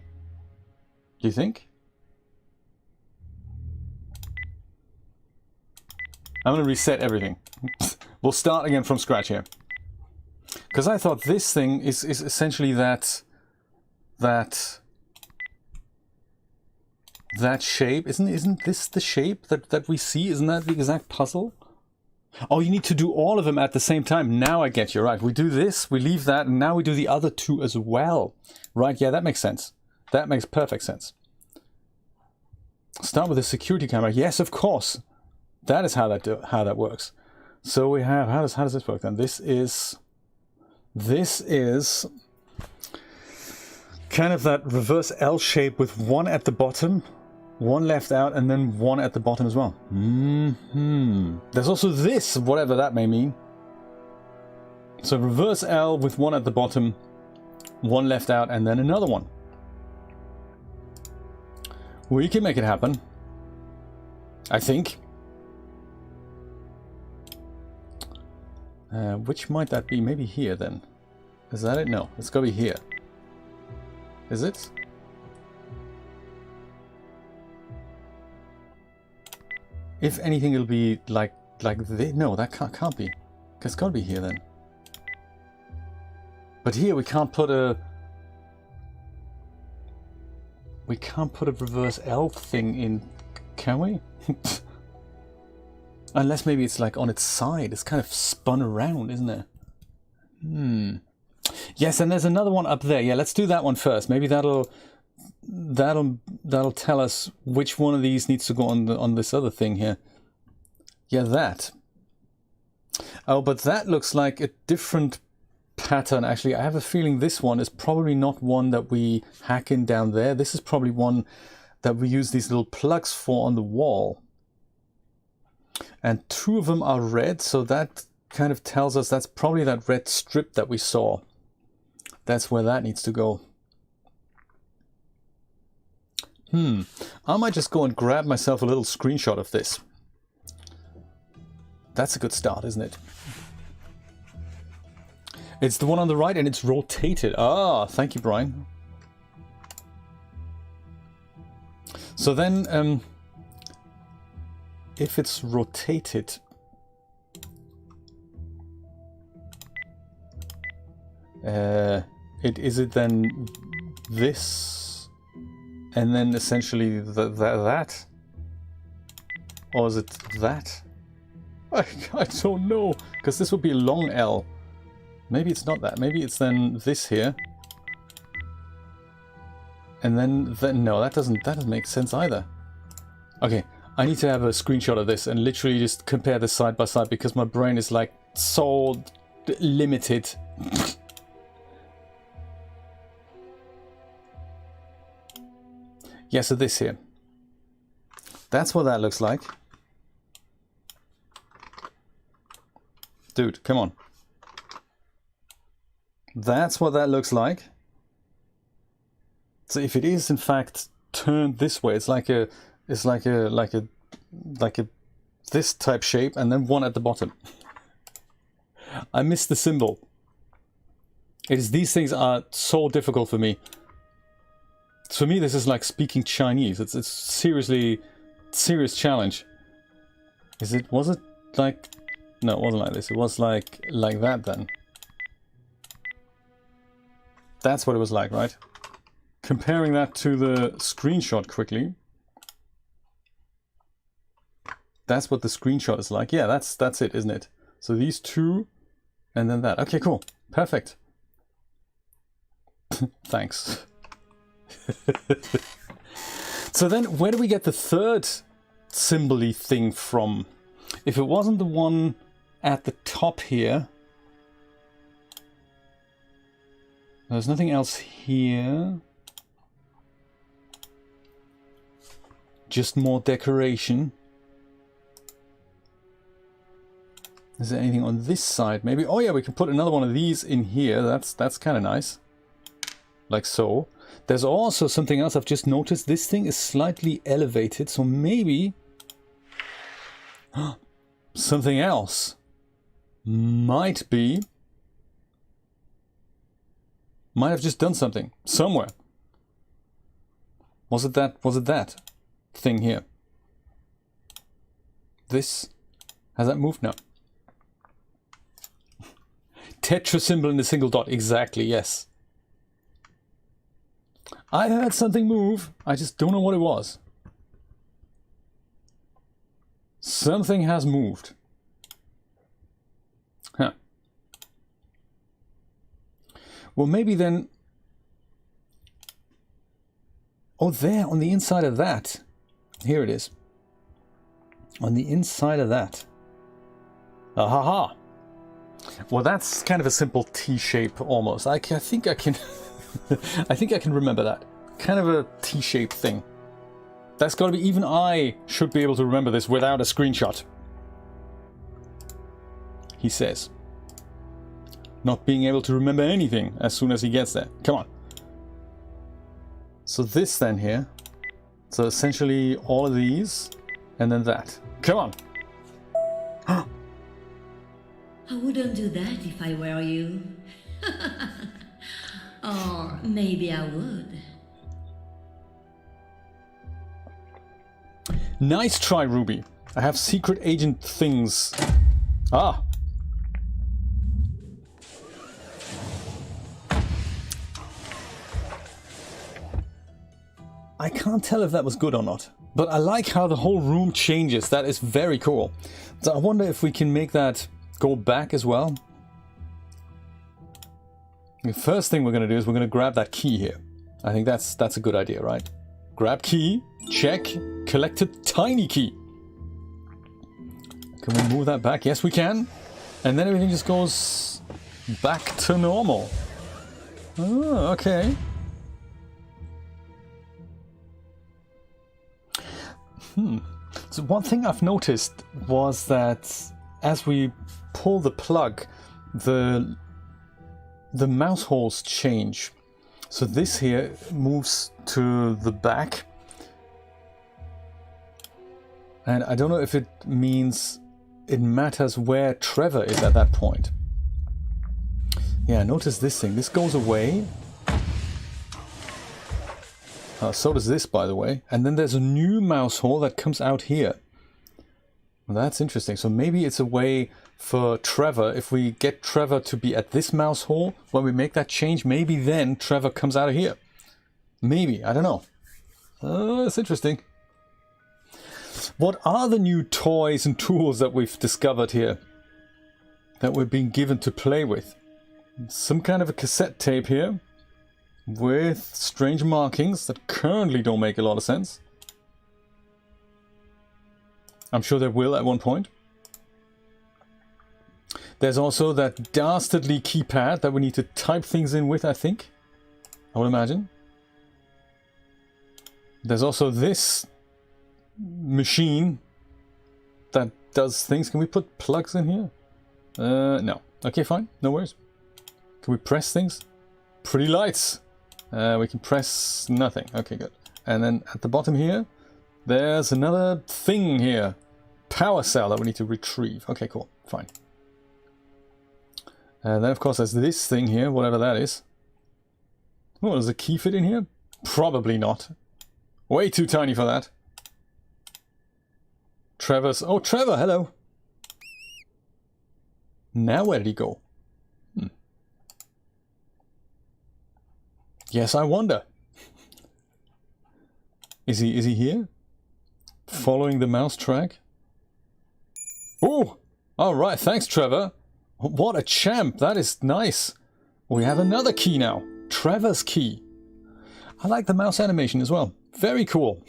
you think? I'm going to reset everything. We'll start again from scratch here. Because I thought this thing is essentially that shape. Isn't this the shape that we see? Isn't that the exact puzzle? Oh, you need to do all of them at the same time. Now I get you. Right, we do this, we leave that, and now we do the other two as well. Right, yeah, that makes sense. That makes perfect sense. Start with the security camera. Yes, of course. That is how that works. So we have, how does this work then? This is kind of that reverse L shape with one at the bottom, one left out, and then one at the bottom as well. There's also this, whatever that may mean. So reverse L with one at the bottom, one left out, and then another one. We can make it happen. I think. Which might that be? Maybe here then. Is that it? No, it's gotta be here. Is it? If anything, it'll be like this. No, that can't be. It's gotta be here then. But here we can't put a reverse L thing in, can we? Unless maybe it's like on its side. It's kind of spun around, isn't it? Yes, and there's another one up there. Yeah, let's do that one first. Maybe that'll tell us which one of these needs to go on this other thing here. Yeah, that. Oh, but that looks like a different pattern. Actually, I have a feeling this one is probably not one that we hack in down there. This is probably one that we use these little plugs for on the wall. And 2 of them are red, so that kind of tells us that's probably that red strip that we saw. That's where that needs to go. I might just go and grab myself a little screenshot of this. That's a good start, isn't it? It's the one on the right and it's rotated. Ah, thank you, Brian. So then, if it's rotated, is it then this, and then essentially that, or is it that? I don't know, because this would be a long L. Maybe it's not that. Maybe it's then this here, and then no, that doesn't make sense either. Okay, I need to have a screenshot of this and literally just compare this side by side because my brain is like so limited. Yeah, so this here. That's what that looks like. Dude, come on. That's what that looks like. So if it is in fact turned this way, it's like this type shape and then one at the bottom. I missed the symbol. These things are so difficult for me. For me, this is like speaking Chinese. It's serious challenge. Was it like, no, it wasn't like this. It was like that then. That's what it was like, right? Comparing that to the screenshot quickly. That's what the screenshot is like. Yeah, that's it, isn't it? So these 2 and then that. Okay, cool. Perfect. Thanks. So then where do we get the third symbol-y thing from? If it wasn't the one at the top here, there's nothing else here. Just more decoration. Is there anything on this side? Maybe. Oh yeah, we can put another one of these in here. That's kind of nice. Like so. There's also something else I've just noticed. This thing is slightly elevated, so maybe something else might have just done something somewhere. Was it that thing here? This, has that moved now? Tetra symbol in a single dot, exactly, yes. I heard something move, I just don't know what it was. Something has moved. Huh. Well, maybe then... Oh, there, on the inside of that. Here it is. On the inside of that. Ahaha. Well, that's kind of a simple T shape almost. I think I can... I think I can remember that. Kind of a T-shaped thing. That's got to be... Even I should be able to remember this without a screenshot. He says. Not being able to remember anything as soon as he gets there. Come on. So this then here. So essentially all of these. And then that. Come on. I wouldn't do that if I were you. Or maybe I would. Nice try, Ruby. I have secret agent things. Ah. I can't tell if that was good or not. But I like how the whole room changes. That is very cool. So I wonder if we can make that go back as well. The first thing we're going to do is we're going to grab that key here. I think that's a good idea, right? Grab key, check, collected tiny key. Can we move that back? Yes, we can. And then everything just goes back to normal. Oh, okay. So one thing I've noticed was that as we pull the plug, the mouse holes change. So this here moves to the back. And I don't know if it means it matters where Trevor is at that point. Yeah, notice this thing. This goes away. So does this, by the way. And then there's a new mouse hole that comes out here. Well, that's interesting. So maybe it's a way for Trevor, if we get Trevor to be at this mouse hole, when we make that change, maybe then Trevor comes out of here. Maybe, I don't know. It's interesting. What are the new toys and tools that we've discovered here? That we're being given to play with? Some kind of a cassette tape here. With strange markings that currently don't make a lot of sense. I'm sure there will at one point. There's also that dastardly keypad that we need to type things in with, I think. I would imagine. There's also this machine that does things. Can we put plugs in here? No. Okay, fine. No worries. Can we press things? Pretty lights. We can press nothing. Okay, good. And then at the bottom here, there's another thing here. Power cell that we need to retrieve. Okay, cool. Fine. And then, of course, there's this thing here, whatever that is. Oh, does a key fit in here? Probably not. Way too tiny for that. Trevor's... Oh, Trevor, hello. Now where did he go? Yes, I wonder. Is he here? Following the mouse track? Oh! Alright, thanks, Trevor. What a champ, that is nice. We have another key now. Trevor's key. I like the mouse animation as well. Very cool.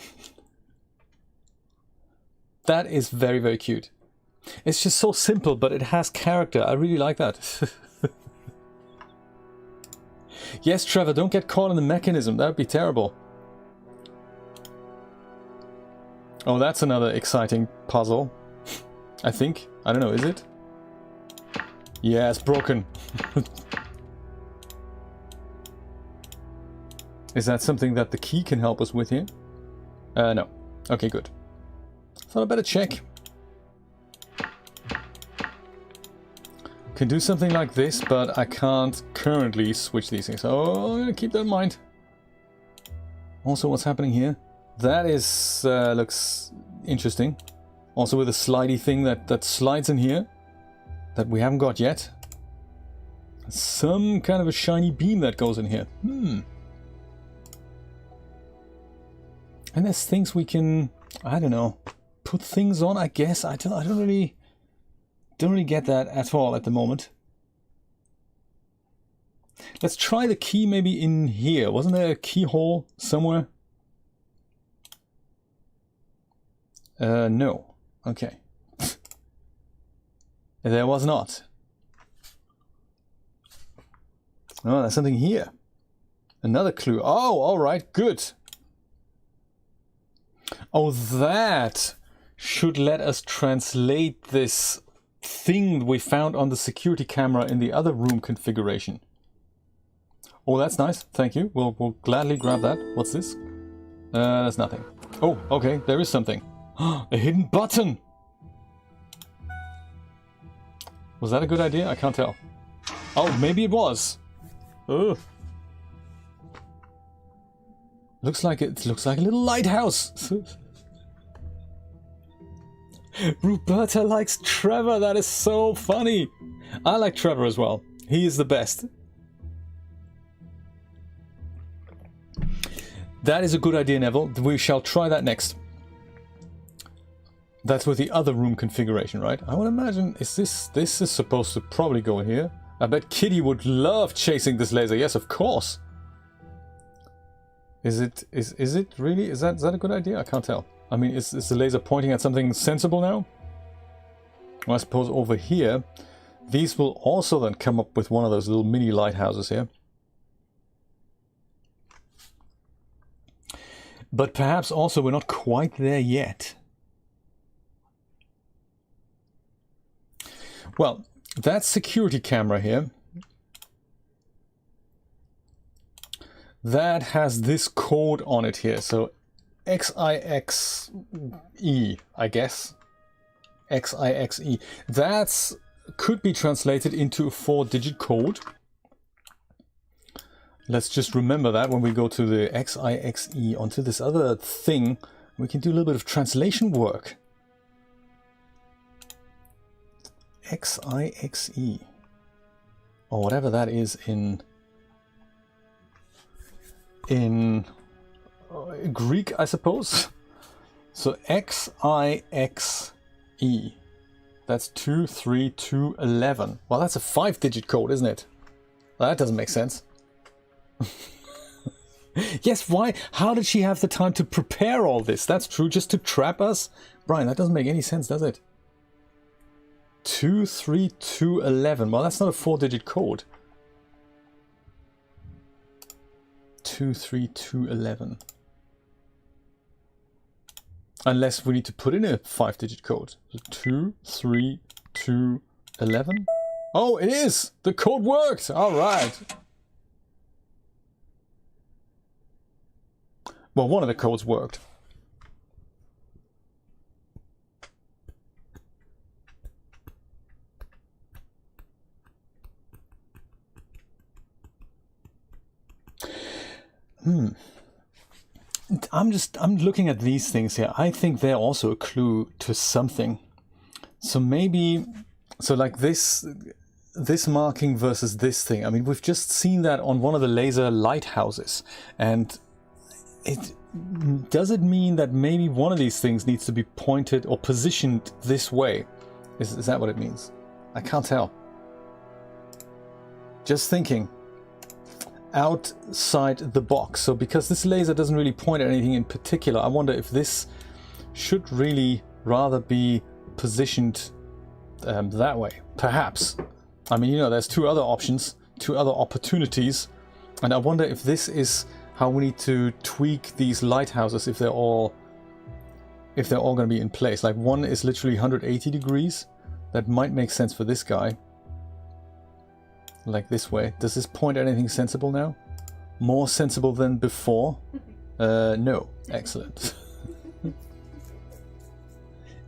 That is very, very cute. It's just so simple, but it has character. I really like that. Yes, Trevor, don't get caught in the mechanism. That would be terrible. Oh, that's another exciting puzzle. I think. I don't know, is it? Yeah, it's broken. Is that something that the key can help us with here? No. Okay, good. Thought I'd better check. Can do something like this, but I can't currently switch these things. So I'm gonna keep that in mind. Also, what's happening here? That is looks interesting. Also with a slidey thing that slides in here that we haven't got yet. Some kind of a shiny beam that goes in here. And there's things we can, I don't know, put things on. I guess I don't really get that at all at the moment. Let's try the key maybe in here. Wasn't there a keyhole somewhere? No. Okay. There was not. Oh, there's something here. Another clue. Oh, all right, good. Oh, that should let us translate this thing we found on the security camera in the other room configuration. Oh, that's nice. Thank you. We'll gladly grab that. What's this? There's nothing. Oh, okay. There is something. A hidden button. Was that a good idea? I can't tell. Oh, maybe it was. Ugh. Looks like a little lighthouse. Roberta likes Trevor. That is so funny. I like Trevor as well. He is the best. That is a good idea, Neville. We shall try that next. That's with the other room configuration, right? I would imagine, this is supposed to probably go here. I bet Kitty would love chasing this laser. Yes, of course. Is it really? Is that a good idea? I can't tell. I mean, is the laser pointing at something sensible now? Well, I suppose over here, these will also then come up with one of those little mini lighthouses here. But perhaps also we're not quite there yet. Well, that security camera here, that has this code on it here. So XIXE, I guess. XIXE. That's could be translated into a 4-digit code. Let's just remember that when we go to the XIXE onto this other thing, we can do a little bit of translation work. XIXE, or whatever that is in Greek, I suppose. So XIXE, that's 23211. Well, that's a 5-digit code, isn't it? Well, that doesn't make sense. Yes, why? How did she have the time to prepare all this? That's true, just to trap us? Brian, that doesn't make any sense, does it? 23211. Well, that's not a 4-digit code. 23211. Unless we need to put in a 5-digit code. So 23211. Oh, it is! The code worked! Alright. Well, one of the codes worked. I'm looking at these things here. I think they're also a clue to something. So maybe, so like this marking versus this thing. I mean, we've just seen that on one of the laser lighthouses, and does it mean that maybe one of these things needs to be pointed or positioned this way? Is that what it means? I can't tell. Just thinking outside the box. So because this laser doesn't really point at anything in particular, I wonder if this should really rather be positioned that way. Perhaps. I mean, you know, there's two other options, two other opportunities, and I wonder if this is how we need to tweak these lighthouses if they're all going to be in place. Like one is literally 180 degrees. That might make sense for this guy. Like this way. Does this point at anything sensible now? More sensible than before? No. Excellent.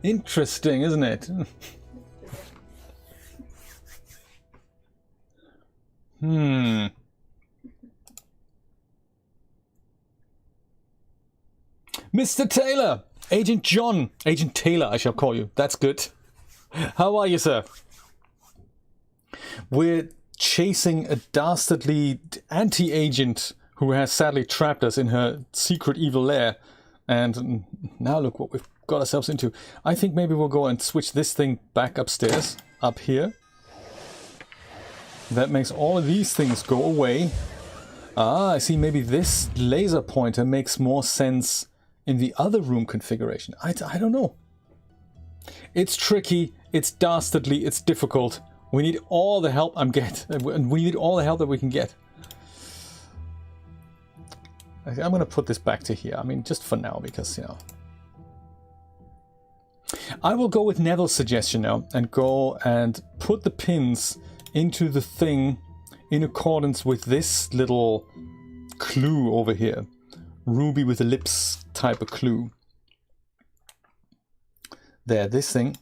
Interesting, isn't it? Mr. Taylor! Agent John! Agent Taylor, I shall call you. That's good. How are you, sir? We're chasing a dastardly anti-agent who has sadly trapped us in her secret evil lair. And now look what we've got ourselves into. I think maybe we'll go and switch this thing back upstairs, up here. That makes all of these things go away. Ah, I see, maybe this laser pointer makes more sense in the other room configuration. I don't know. It's tricky, it's dastardly, it's difficult. We need all the help we need all the help that we can get. I'm going to put this back to here. I mean, just for now, because, you know. I will go with Neville's suggestion now and go and put the pins into the thing in accordance with this little clue over here. Ruby with ellipse type of clue. There, this thing.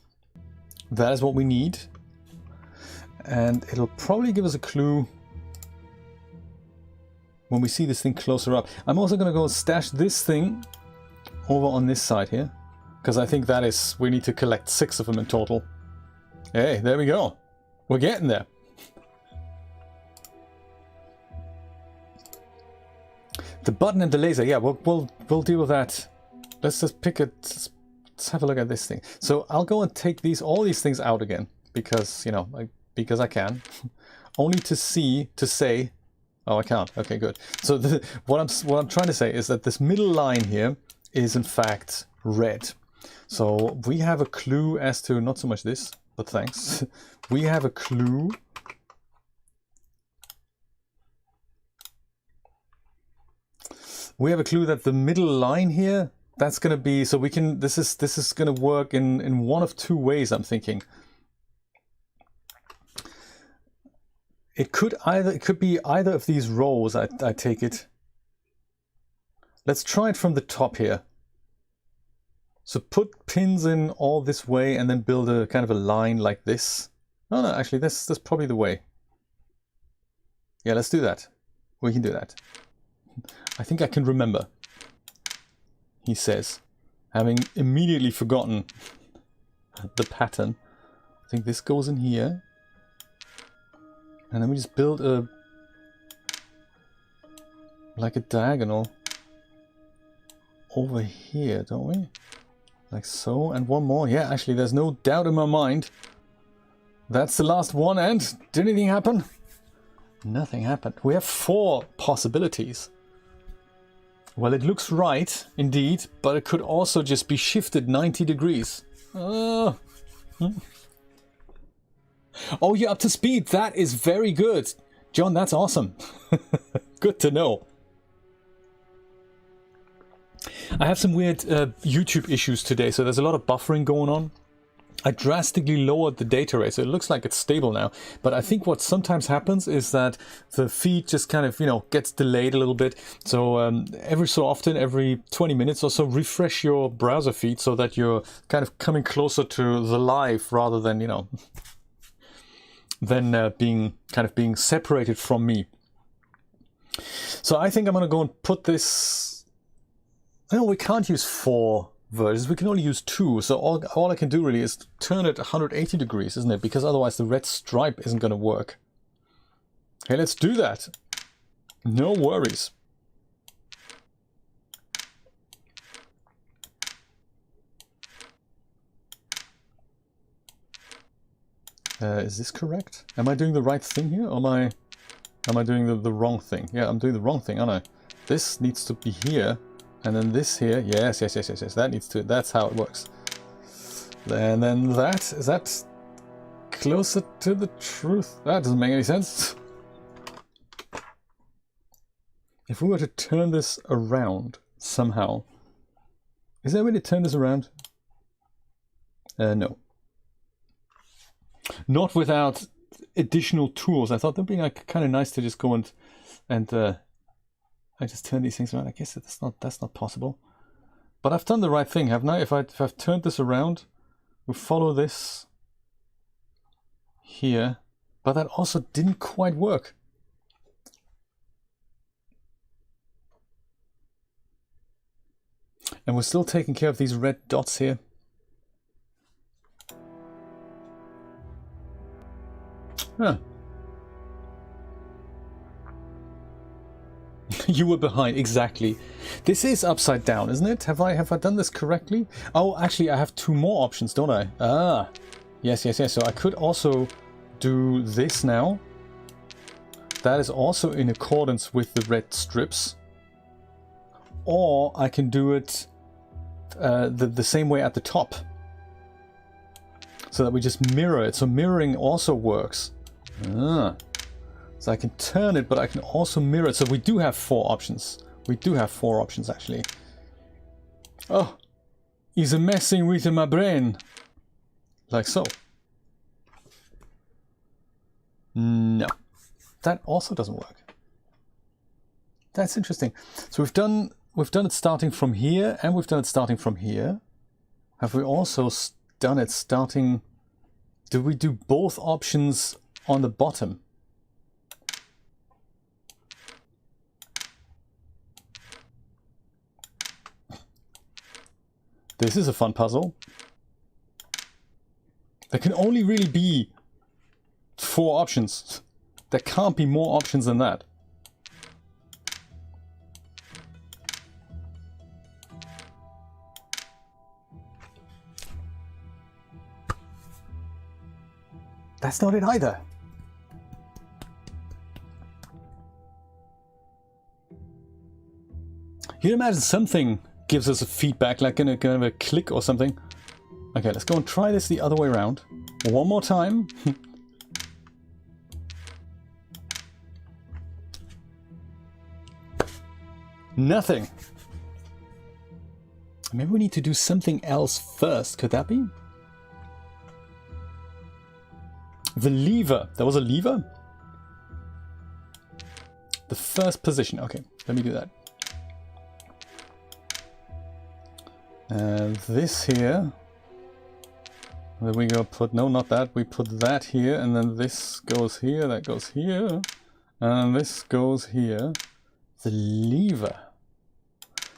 That is what we need. And it'll probably give us a clue when we see this thing closer up. I'm also going to go stash this thing over on this side here. Because I think that is, we need to collect 6 of them in total. Hey, there we go. We're getting there. The button and the laser, yeah, we'll deal with that. Let's just pick a let's have a look at this thing. So I'll go and take all these things out again because, you know, because I can. Only to say, oh, I can't. Okay, good. So what I'm trying to say is that this middle line here is in fact red. So we have a clue as to, not so much this, but thanks. We have a clue. We have a clue that the middle line here, that's going to be, so we can, this is going to work in one of two ways, I'm thinking. It could be either of these rows, I take it. Let's try it from the top here. So put pins in all this way and then build a kind of a line like this. Oh no, actually that's probably the way. Yeah, let's do that. We can do that. I think I can remember, he says, having immediately forgotten the pattern. I think this goes in here. And then we just build like a diagonal over here, don't we? Like so, and one more. Yeah, actually, there's no doubt in my mind. That's the last one, and did anything happen? Nothing happened. We have 4 possibilities. Well, it looks right, indeed, but it could also just be shifted 90 degrees. Oh, you're up to speed. That is very good. John, that's awesome. Good to know. I have some weird YouTube issues today, so there's a lot of buffering going on. I drastically lowered the data rate, so it looks like it's stable now. But I think what sometimes happens is that the feed just kind of, you know, gets delayed a little bit. So every so often, every 20 minutes or so, refresh your browser feed so that you're kind of coming closer to the live rather than, you know, than being separated from me. So I think I'm going to go and put this. No, we can't use 4 versions. We can only use 2. So all I can do really is turn it 180 degrees, isn't it? Because otherwise the red stripe isn't going to work. Okay, let's do that. No worries. Is this correct? Am I doing the right thing here, or am I doing the wrong thing? Yeah, I'm doing the wrong thing, aren't I? This needs to be here. And then this here, yes, that needs to, that's how it works. And then that, is that closer to the truth? That doesn't make any sense. If we were to turn this around somehow, is there a way to turn this around? No. Not without additional tools. I thought that'd be like kind of nice to just go and I just turn these things around. I guess that's not possible. But I've done the right thing, haven't I? If I've turned this around, we follow this here. But that also didn't quite work. And we're still taking care of these red dots here. Huh. You were behind, exactly. This is upside down, isn't it? Have I done this correctly? Oh, actually, I have 2 more options, don't I? Ah, yes. So I could also do this now. That is also in accordance with the red strips. Or I can do it the same way at the top. So that we just mirror it. So mirroring also works. Ah. So I can turn it, but I can also mirror it. So we do have 4 options. We do have 4 options, actually. Oh, he's messing with my brain. Like so. No. That also doesn't work. That's interesting. So we've done it starting from here, and we've done it starting from here. Have we also done it starting... Do we do both options on the bottom? This is a fun puzzle. There can only really be 4 options. There can't be more options than that. That's not it either. You imagine something gives us a feedback, like kind of a click or something. Okay, let's go and try this the other way around. One more time. Nothing. Maybe we need to do something else first. Could that be? The lever. There was a lever? The first position. Okay, let me do that. And this here. Then we go put, no, not that. We put that here, and then this goes here, that goes here, and this goes here. The lever.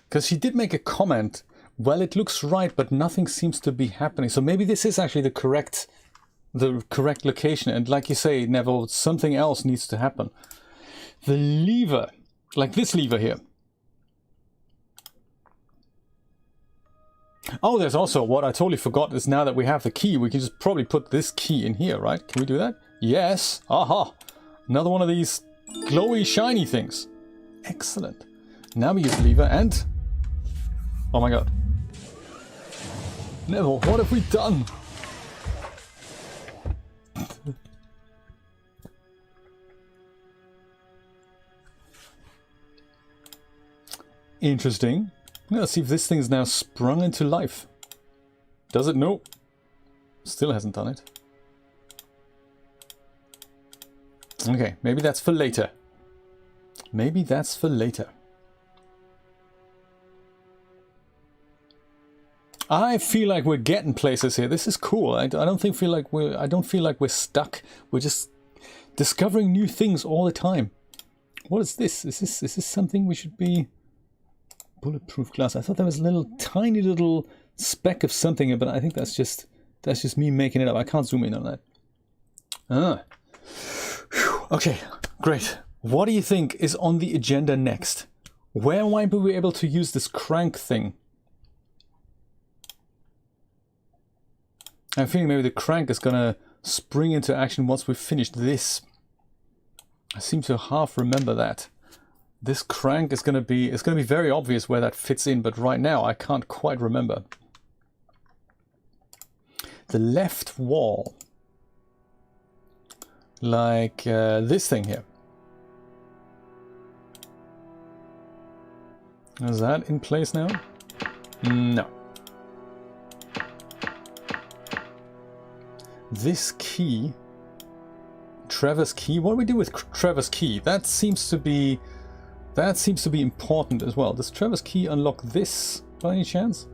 Because she did make a comment, well, it looks right, but nothing seems to be happening. So maybe this is actually the correct location. And like you say, Neville, something else needs to happen. The lever, like this lever here. Oh, there's also what I totally forgot is now that we have the key, we can just probably put this key in here, right? Can we do that? Yes. Aha. Another one of these glowy, shiny things. Excellent. Now we use the lever and... Oh my god. Neville, what have we done? Interesting. Let's see if this thing's now sprung into life. Does it? No. Still hasn't done it. Okay, maybe that's for later. Maybe that's for later. I feel like we're getting places here. This is cool. I don't feel like we're stuck. We're just discovering new things all the time. What is this? Is this something we should be? Bulletproof glass. I thought there was a little tiny little speck of something here, but I think that's just me making it up. I can't zoom in on that. Ah. Whew. Okay, great. What do you think is on the agenda next? Where might we be able to use this crank thing? I'm feeling maybe the crank is gonna spring into action once we've finished this. I seem to half remember that. This crank is gonna be very obvious where that fits in, but right now I can't quite remember. The left wall. Like this thing here. Is that in place now? No. This key, Trevor's key. What do we do with Trevor's key? That seems to be important as well. Does Trevor's key unlock this by any chance?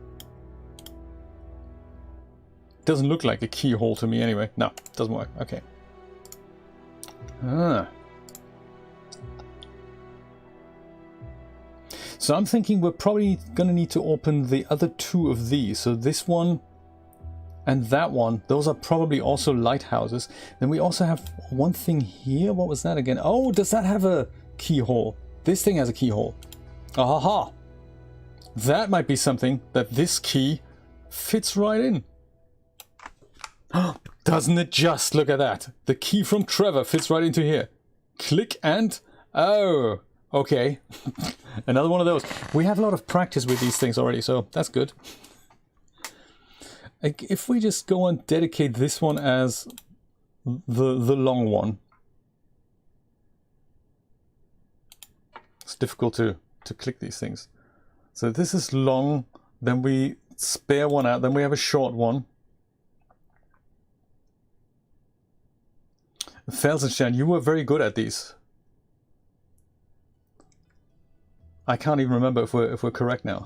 Doesn't look like a keyhole to me anyway. No, doesn't work. Okay. Ah. So I'm thinking we're probably gonna need to open the other two of these. So this one and that one, those are probably also lighthouses. Then we also have one thing here. What was that again? Oh, does that have a keyhole? This thing has a keyhole. Aha! That might be something that this key fits right in. Doesn't it just? Look at that. The key from Trevor fits right into here. Click and... Oh, okay. Another one of those. We have a lot of practice with these things already, so that's good. If we just go and dedicate this one as the long one. It's difficult to click these things. So this is long, then we spare one out, then we have a short one. Felsenstein, you were very good at these. I can't even remember if we're correct now.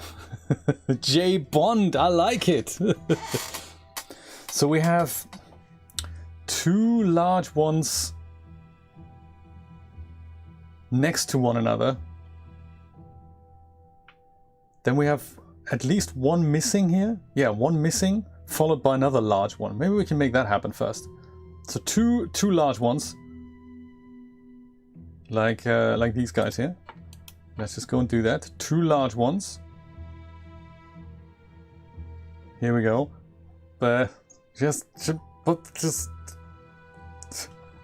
J Bond, I like it. So we have two large ones next to one another. Then we have at least one missing here. Yeah, one missing, followed by another large one. Maybe we can make that happen first. So two large ones, like these guys here. Let's just go and do that. Two large ones. Here we go. Just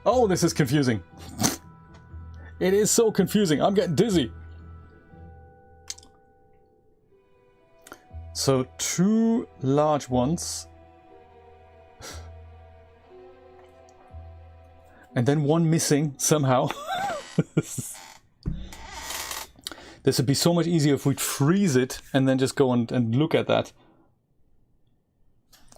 Oh, this is confusing. It is so confusing. I'm getting dizzy. So 2 large ones. And then 1 missing somehow. This would be so much easier if we'd freeze it and then just go and look at that.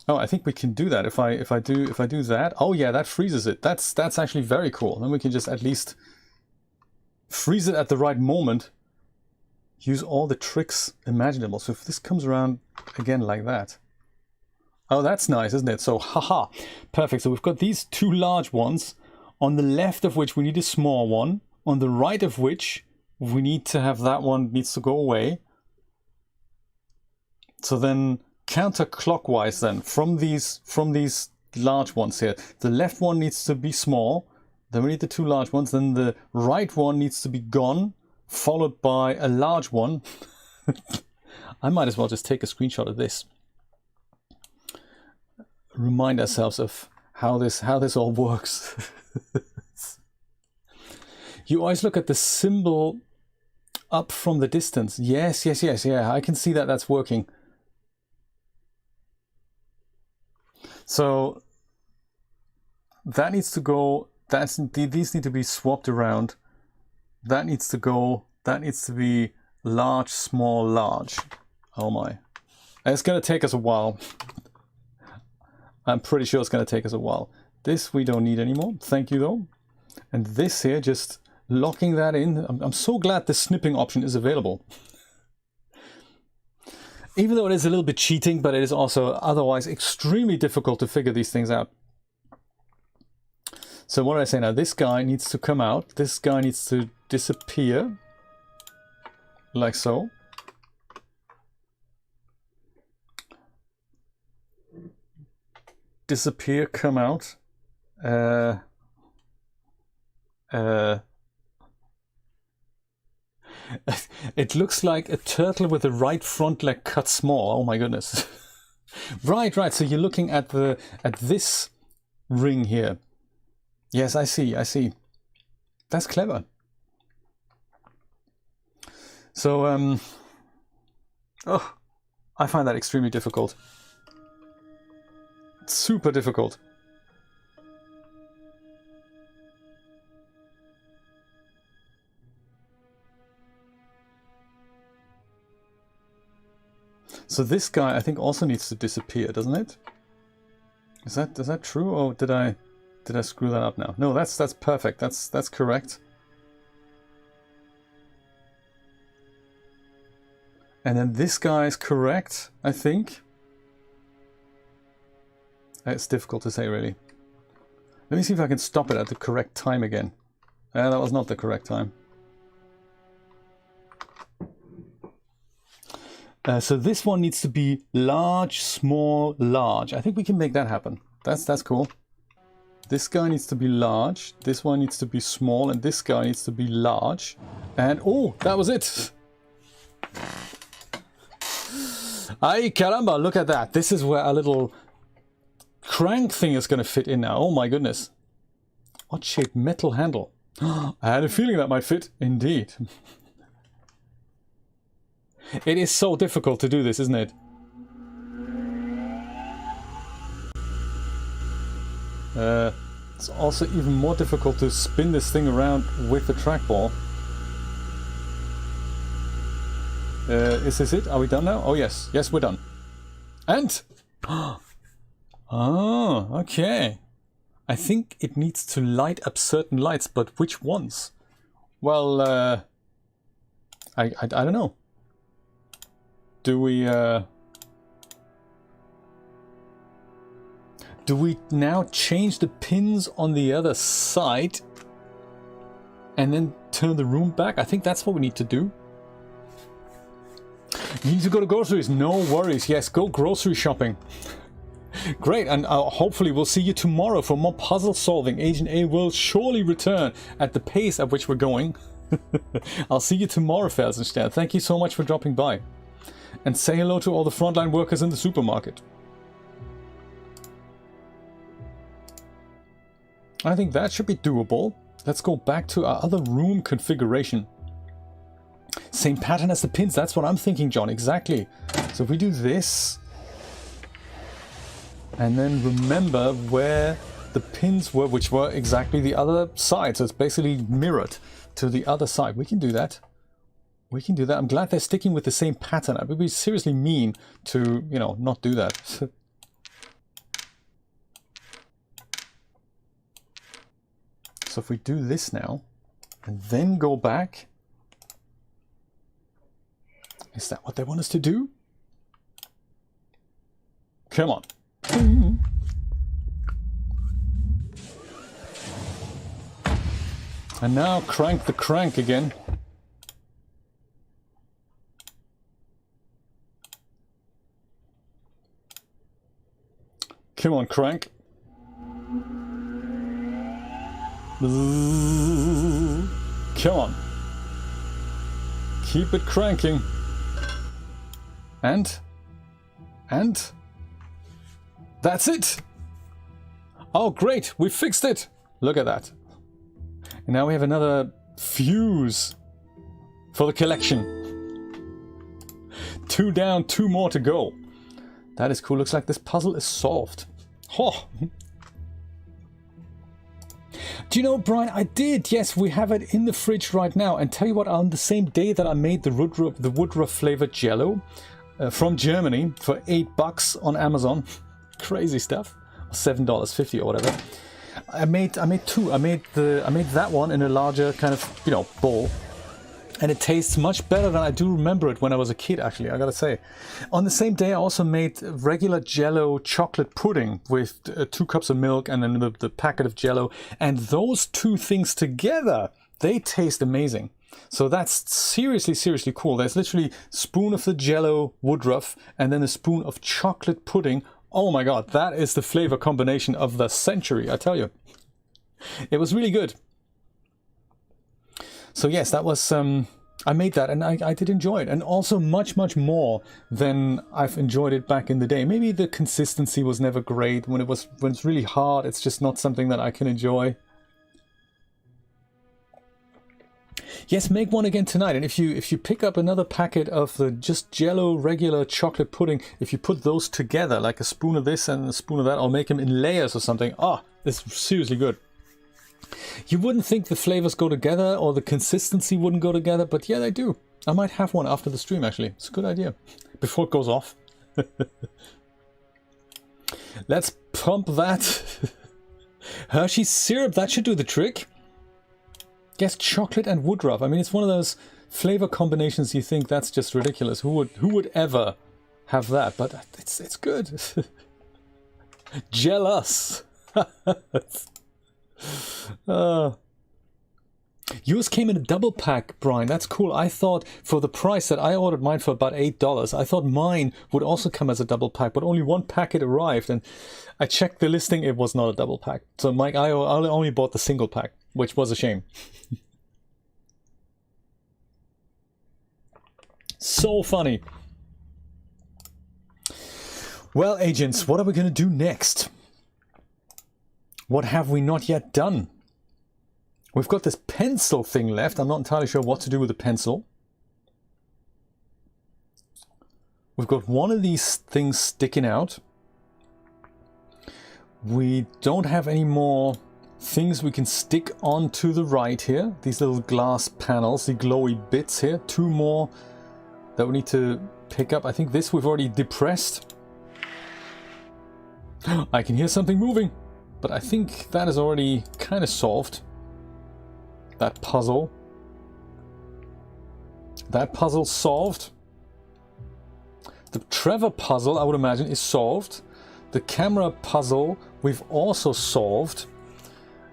Oh, I think we can do that if I do that. Oh yeah, that freezes it. That's actually very cool. Then we can just at least freeze it at the right moment. Use all the tricks imaginable. So if this comes around again like that. Oh, that's nice, isn't it? So haha, perfect. So we've got these 2 large ones, on the left of which we need a small one, on the right of which we need to have that one needs to go away. So then counterclockwise then, from these large ones here, the left one needs to be small, then we need the 2 large ones, then the right one needs to be gone, followed by a large one. I might as well just take a screenshot of this. Remind ourselves of how this all works. You always look at the symbol up from the distance. Yes, yeah, I can see that that's working. So that needs to go, these need to be swapped around. That needs to go, that needs to be large, small, large. Oh my. It's going to take us a while. I'm pretty sure it's going to take us a while. This we don't need anymore. Thank you though. And this here, just locking that in. I'm so glad the snipping option is available. Even though it is a little bit cheating, but it is also otherwise extremely difficult to figure these things out. So what did I say now? This guy needs to come out. This guy needs to disappear. Like so. Disappear, come out. It looks like a turtle with the right front leg cut small. Oh my goodness. Right. So you're looking at this ring here. Yes, I see. That's clever. So oh, I find that extremely difficult. Super difficult. So this guy, I think, also needs to disappear, doesn't it? Is that true, or did I screw that up now? No, that's perfect. That's correct. And then this guy is correct, I think. It's difficult to say, really. Let me see if I can stop it at the correct time again. That was not the correct time. So this one needs to be large, small, large. I think we can make that happen. That's cool. This guy needs to be large. This one needs to be small, and this guy needs to be large. And oh, that was it. Ay caramba! Look at that. This is where a little crank thing is going to fit in now. Oh my goodness! Odd shaped metal handle. I had a feeling that might fit. Indeed. It is so difficult to do this, isn't it? It's also even more difficult to spin this thing around with the trackball. Is this it? Are we done now? Oh yes. Yes, we're done. And... oh, okay. I think it needs to light up certain lights, but which ones? Well, I don't know. Do we now change the pins on the other side and then turn the room back? I think that's what we need to do. You need to go to groceries. No worries. Yes, go grocery shopping. Great, and hopefully we'll see you tomorrow for more puzzle solving. Agent A will surely return at the pace at which we're going. I'll see you tomorrow, Felsenstern. Thank you so much for dropping by. And say hello to all the frontline workers in the supermarket. I think that should be doable. Let's go back to our other room configuration. Same pattern as the pins, that's what I'm thinking, John, exactly. So if we do this, and then remember where the pins were, which were exactly the other side, so it's basically mirrored to the other side. We can do that. We can do that. I'm glad they're sticking with the same pattern. It would be seriously mean to, you know, not do that. So if we do this now, and then go back, is that what they want us to do? Come on. And now crank the crank again. Come on, crank. Come on. Keep it cranking. And that's it. Oh, great. We fixed it. Look at that. And now we have another fuse for the collection. 2 down, 2 more to go. That is cool. Looks like this puzzle is solved. Oh. Do you know, Brian, I did. Yes, we have it in the fridge right now. And tell you what, on the same day that I made the Woodruff flavored Jello from Germany for $8 on Amazon, crazy stuff, $7.50 or whatever. I made 2. I made that one in a larger kind of, you know, bowl. And it tastes much better than I do remember it when I was a kid, actually, I gotta say. On the same day, I also made regular Jello chocolate pudding with 2 cups of milk and then the packet of Jello. And those 2 things together, they taste amazing. So that's seriously, seriously cool. There's literally a spoon of the Jello Woodruff and then a spoon of chocolate pudding. Oh my god, that is the flavor combination of the century, I tell you. It was really good. So yes, that was, I made that and I did enjoy it. And also much, much more than I've enjoyed it back in the day. Maybe the consistency was never great. When it's really hard, it's just not something that I can enjoy. Yes, make one again tonight. And if you pick up another packet of the just Jello regular chocolate pudding, if you put those together, like a spoon of this and a spoon of that, or make them in layers or something, it's seriously good. You wouldn't think the flavors go together or the consistency wouldn't go together, but yeah, they do. I might have one after the stream, actually. It's a good idea. Before it goes off. Let's pump that. Hershey's syrup, that should do the trick. Guess chocolate and Woodruff. I mean, it's one of those flavor combinations you think that's just ridiculous. Who would ever have that? But it's good. Jealous. Yours came in a double pack, Brian. That's cool. I thought for the price that I ordered mine for about $8, I thought mine would also come as a double pack, but only 1 packet arrived, and I checked the listing. It was not a double pack. So, Mike, I only bought the single pack, which was a shame. So funny. Well, agents, what are we going to do next? What have we not yet done? We've got this pencil thing left. I'm not entirely sure what to do with the pencil. We've got one of these things sticking out. We don't have any more things we can stick onto the right here. These little glass panels, the glowy bits here. 2 more that we need to pick up. I think this we've already depressed. I can hear something moving. But I think that is already kind of solved. That puzzle. That puzzle solved. The Trevor puzzle, I would imagine, is solved. The camera puzzle we've also solved.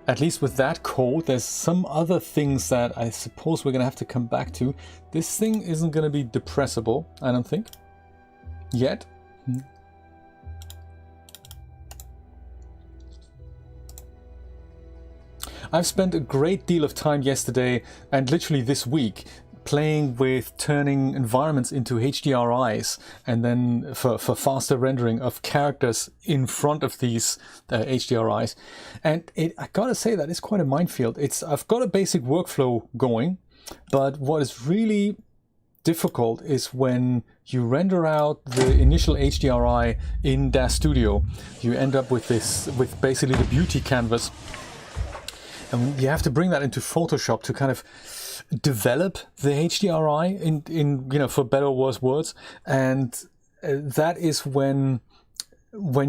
At least with that code. There's some other things that I suppose we're going to have to come back to. This thing isn't going to be depressible, I don't think. Yet. I've spent a great deal of time yesterday and literally this week playing with turning environments into HDRIs, and then for faster rendering of characters in front of these HDRIs. And I gotta say that it's quite a minefield. I've got a basic workflow going, but what is really difficult is when you render out the initial HDRI in DAZ Studio, you end up with basically the beauty canvas, and you have to bring that into Photoshop to kind of develop the HDRI in for better or worse words, and that is when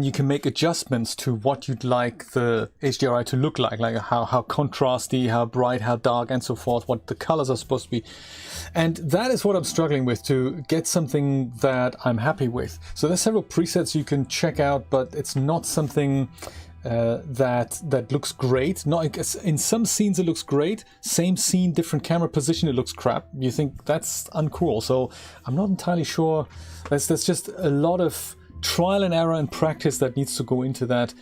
you can make adjustments to what you'd like the HDRI to look like how contrasty, how bright, how dark, and so forth, what the colors are supposed to be. And that is what I'm struggling with, to get something that I'm happy with. So there's several presets you can check out, but it's not something that looks great. Not in some scenes it looks great, same scene, different camera position, it looks crap. You think that's uncool. So I'm not entirely sure. There's just a lot of trial and error and practice that needs to go into that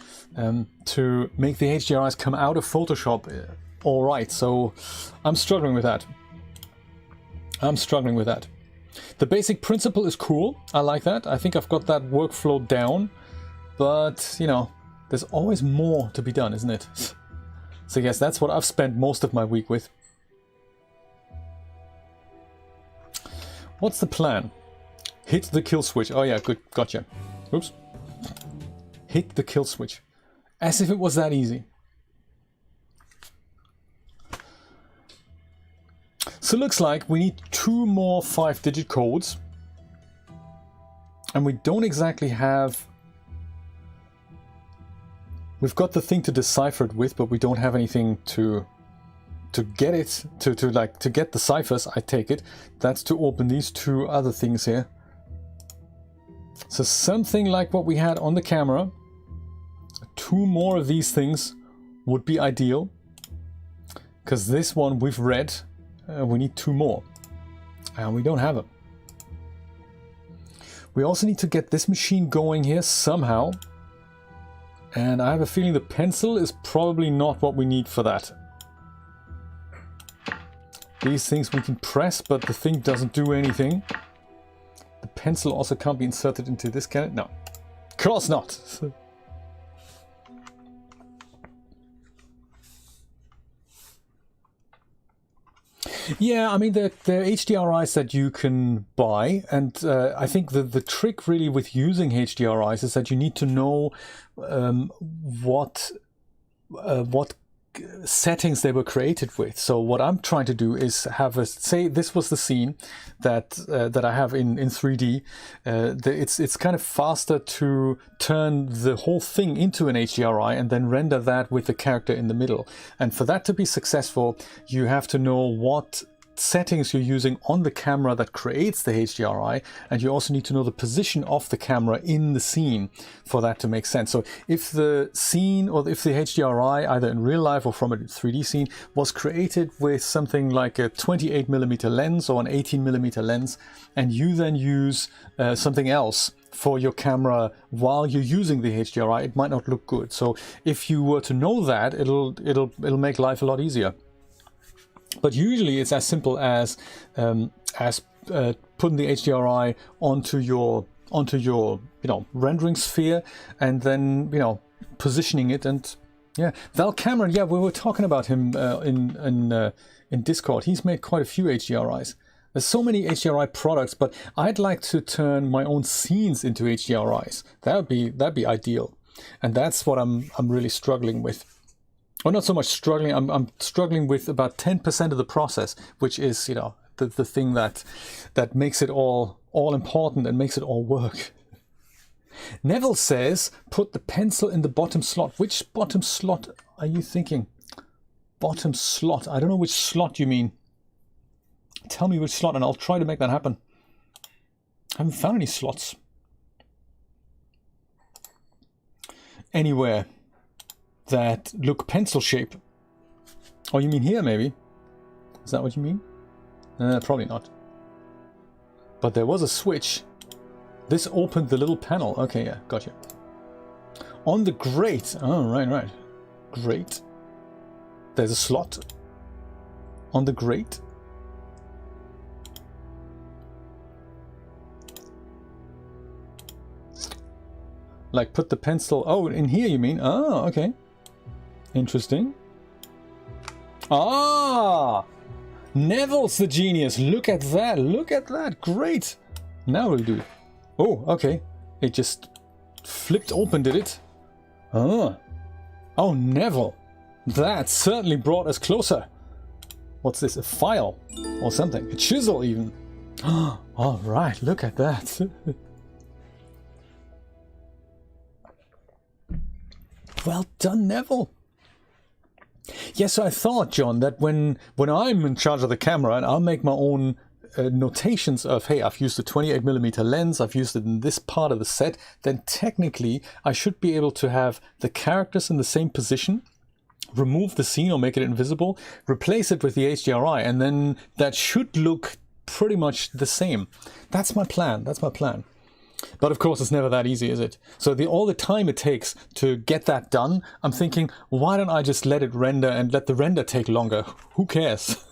to make the HDRIs come out of Photoshop all right. So I'm struggling with that. The basic principle is cool. I like that. I think I've got that workflow down, but there's always more to be done, isn't it? So yes, that's what I've spent most of my week with. What's the plan? Hit the kill switch. Oh yeah, good, gotcha. Oops. Hit the kill switch. As if it was that easy. So it looks like we need 2 more 5-digit codes. And we don't exactly have... We've got the thing to decipher it with, but we don't have anything to get it, to get the ciphers, I take it. That's to open these 2 other things here. So something like what we had on the camera. 2 more of these things would be ideal. Because this one we've read, we need 2 more. And we don't have them. We also need to get this machine going here somehow. And I have a feeling the pencil is probably not what we need for that. These things we can press, but the thing doesn't do anything. The pencil also can't be inserted into this, can it? No. Of course not! Yeah, I mean, there are HDRIs that you can buy, and I think the trick really with using HDRIs is that you need to know what settings they were created with. So what I'm trying to do is say this was the scene that I have in 3D. It's kind of faster to turn the whole thing into an HDRI and then render that with the character in the middle. And for that to be successful, you have to know what settings you're using on the camera that creates the HDRI, and you also need to know the position of the camera in the scene for that to make sense. So if the scene, or if the HDRI, either in real life or from a 3D scene, was created with something like a 28mm lens or an 18mm lens, and you then use something else for your camera while you're using the HDRI, it might not look good. So if you were to know that, it'll make life a lot easier. But usually it's as simple as putting the HDRI onto your rendering sphere, and then positioning it. And yeah, Val Cameron, yeah, we were talking about him in Discord. He's made quite a few HDRIs. There's so many HDRI products, but I'd like to turn my own scenes into HDRIs. That'd be ideal, and that's what I'm really struggling with. Or not so much struggling, I'm struggling with about 10% of the process, which is, the thing that makes it all important and makes it all work. Neville says, put the pencil in the bottom slot. Which bottom slot are you thinking? Bottom slot. I don't know which slot you mean. Tell me which slot and I'll try to make that happen. I haven't found any slots. Anywhere that look pencil shape. Oh, you mean here maybe? Is that what you mean? Probably not. But there was a switch. This opened the little panel. Okay, yeah, gotcha. On the grate. Oh, right. Grate. There's a slot. On the grate. Like put the pencil... Oh, in here you mean? Oh, okay. Interesting. Ah! Neville's the genius. Look at that. Look at that. Great. Now we'll do it. Oh, okay. It just flipped open, did it? Ah. Oh, Neville. That certainly brought us closer. What's this? A file or something? A chisel even. All right. Look at that. Well done, Neville. Yes, so I thought, John, that when I'm in charge of the camera and I'll make my own notations of, hey, I've used a 28mm lens, I've used it in this part of the set, then technically I should be able to have the characters in the same position, remove the scene or make it invisible, replace it with the HDRI, and then that should look pretty much the same. That's my plan. That's my plan. But of course, it's never that easy, is it? So all the time it takes to get that done, I'm thinking, why don't I just let it render and let the render take longer? Who cares?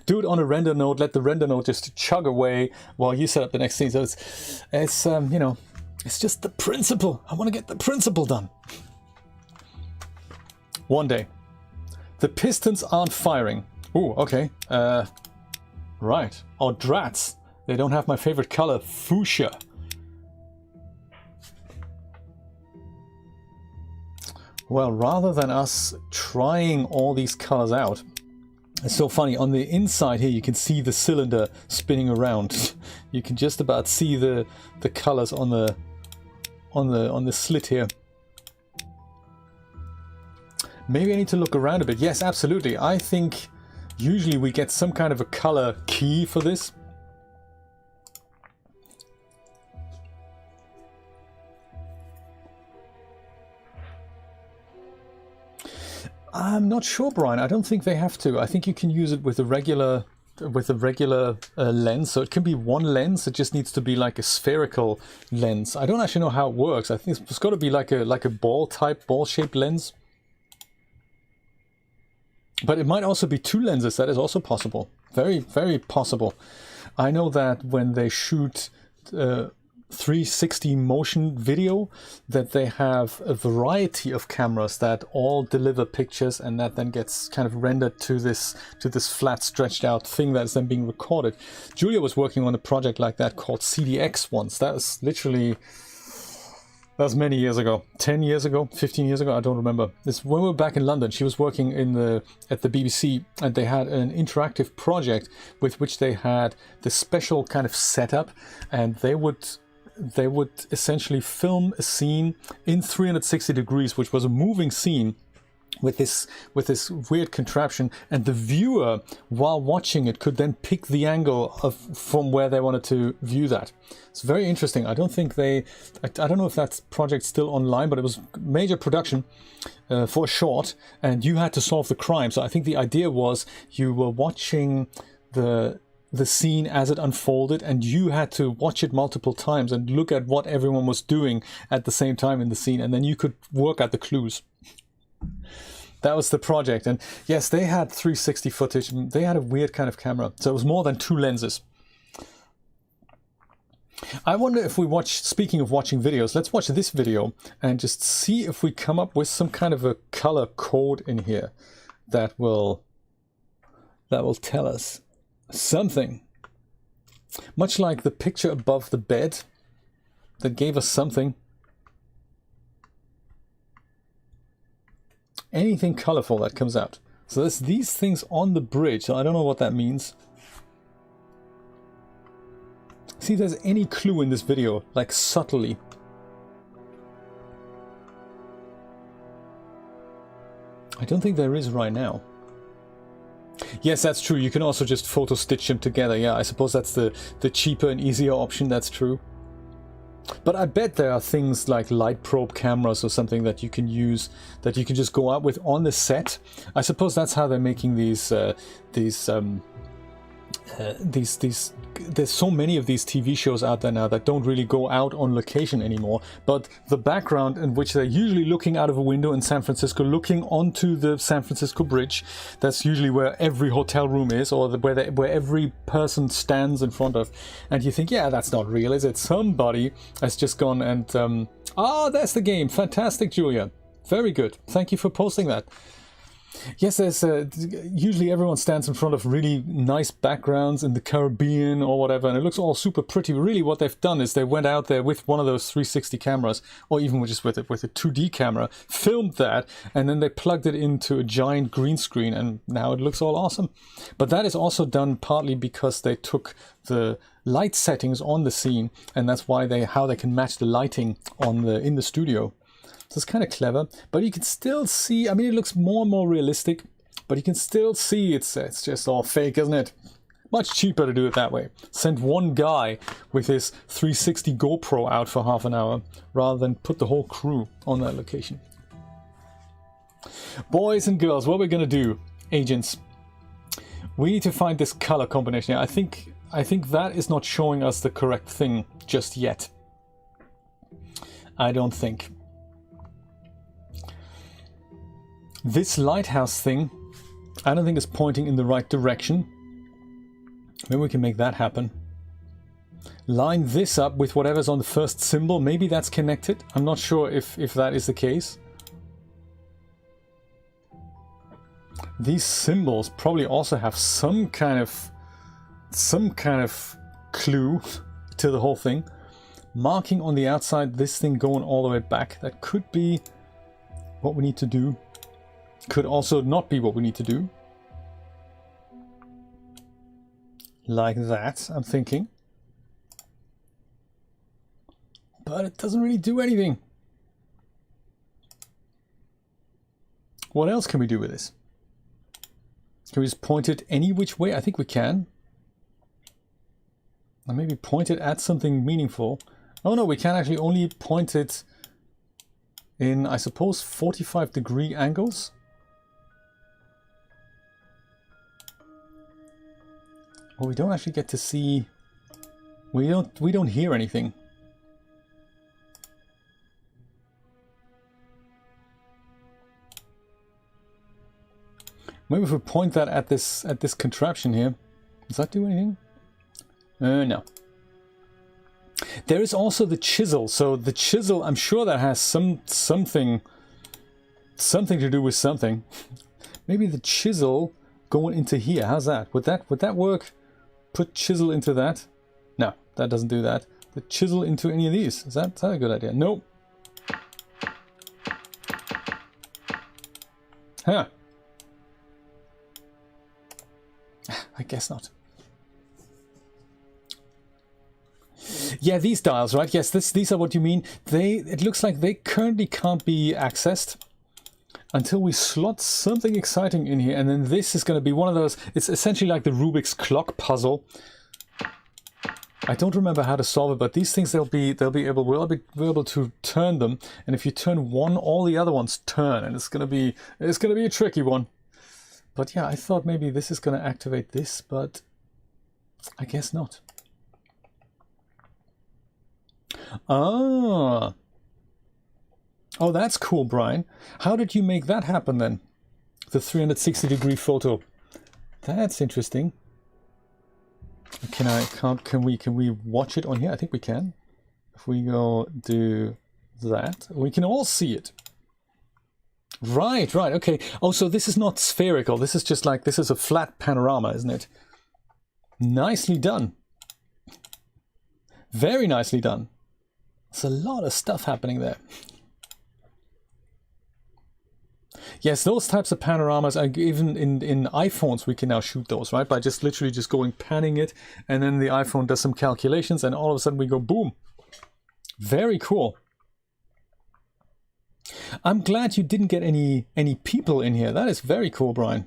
Do it on a render node, let the render node just chug away while you set up the next scene. So it's you know, it's just the principle. I want to get the principle done. One day. The pistons aren't firing. Ooh, okay. Right. Oh, drats. They don't have my favorite color, fuchsia. Well, rather than us trying all these colors out, it's so funny, on the inside here you can see the cylinder spinning around. You can just about see the colors on the slit here. Maybe I need to look around a bit. Yes, absolutely. I think usually we get some kind of a color key for this. I'm not sure, Brian. I don't think they have to. I think you can use it with a regular lens. So it can be one lens. It just needs to be like a spherical lens. I don't actually know how it works. I think it's got to be like a ball-shaped lens. But it might also be two lenses. That is also possible. Very, very possible. I know that when they shoot 360 motion video, that they have a variety of cameras that all deliver pictures, and that then gets kind of rendered to this flat stretched out thing that's then being recorded. Julia was working on a project like that called CDX once. That was many years ago, 10 years ago, 15 years ago, I don't remember. This when we were back in London. She was working at the BBC, and they had an interactive project with which they had this special kind of setup, and they would essentially film a scene in 360 degrees, which was a moving scene with this weird contraption, and the viewer, while watching it, could then pick the angle from where they wanted to view that. It's very interesting. I don't know if that project's still online, but it was major production for a short, and you had to solve the crime. So I think the idea was you were watching the scene as it unfolded, and you had to watch it multiple times and look at what everyone was doing at the same time in the scene, and then you could work at the clues. That was the project. And yes, they had 360 footage. They had a weird kind of camera, so it was more than two lenses. I wonder if we watch, speaking of watching videos, let's watch this video and just see if we come up with some kind of a color code in here that will tell us something. Much like the picture above the bed that gave us something. Anything colorful that comes out. So there's these things on the bridge. So I don't know what that means. See if there's any clue in this video, like subtly. I don't think there is right now. Yes, that's true. You can also just photo stitch them together. Yeah, I suppose that's the cheaper and easier option. That's true. But I bet there are things like light probe cameras or something that you can use, that you can just go out with on the set. I suppose that's how they're making these there's so many of these TV shows out there now that don't really go out on location anymore, but the background in which they're usually looking out of a window in San Francisco, looking onto the San Francisco Bridge, that's usually where every hotel room is, or where every person stands in front of, and you think, yeah, that's not real, is it? Somebody has just gone and there's the game. Fantastic, Julia, very good, thank you for posting that. Yes, there's usually everyone stands in front of really nice backgrounds in the Caribbean or whatever, and it looks all super pretty. Really, what they've done is they went out there with one of those 360 cameras, or even just with a 2D camera, filmed that, and then they plugged it into a giant green screen, and now it looks all awesome. But that is also done partly because they took the light settings on the scene, and that's why how they can match the lighting in the studio. So it's kind of clever, but you can still see, I mean, it looks more and more realistic, but you can still see it's just all fake, isn't it? Much cheaper to do it that way. Send one guy with his 360 GoPro out for half an hour, rather than put the whole crew on that location. Boys and girls, what we're going to do, agents, we need to find this color combination here. I think that is not showing us the correct thing just yet. I don't think. This lighthouse thing, I don't think is pointing in the right direction. Maybe we can make that happen. Line this up with whatever's on the first symbol. Maybe that's connected. I'm not sure if that is the case. These symbols probably also have some kind of clue to the whole thing. Marking on the outside, this thing going all the way back. That could be what we need to do. Could also not be what we need to do. Like that, I'm thinking. But it doesn't really do anything. What else can we do with this? Can we just point it any which way? I think we can. And maybe point it at something meaningful. Oh no, we can actually only point it in, I suppose, 45-degree angles. Well, we don't actually get to see. We don't hear anything. Maybe if we point that at this contraption here, does that do anything? No. There is also the chisel. So the chisel, I'm sure that has something to do with something. Maybe the chisel going into here. How's that? Would that work? Put chisel into that? No, that doesn't do that. The chisel into any of these. Is that a good idea? Nope. Huh. I guess not. Yeah, these dials, right? Yes, these are what you mean. It looks like they currently can't be accessed until we slot something exciting in here, and then this is going to be one of those. It's essentially like the Rubik's clock puzzle. I don't remember how to solve it, but these things we'll be able to turn them, and if you turn one, all the other ones turn, and it's going to be a tricky one. But yeah, I thought maybe this is going to activate this, but I guess not. Ah. Oh, that's cool, Brian. How did you make that happen then? The 360-degree photo. That's interesting. Can we watch it on here? I think we can. If we go do that, we can all see it. Right, okay. Oh, so this is not spherical. This is just like, this is a flat panorama, isn't it? Nicely done. Very nicely done. There's a lot of stuff happening there. Yes, those types of panoramas, even in iPhones, we can now shoot those, right? By just literally just panning it, and then the iPhone does some calculations, and all of a sudden we go boom. Very cool. I'm glad you didn't get any people in here. That is very cool, Brian.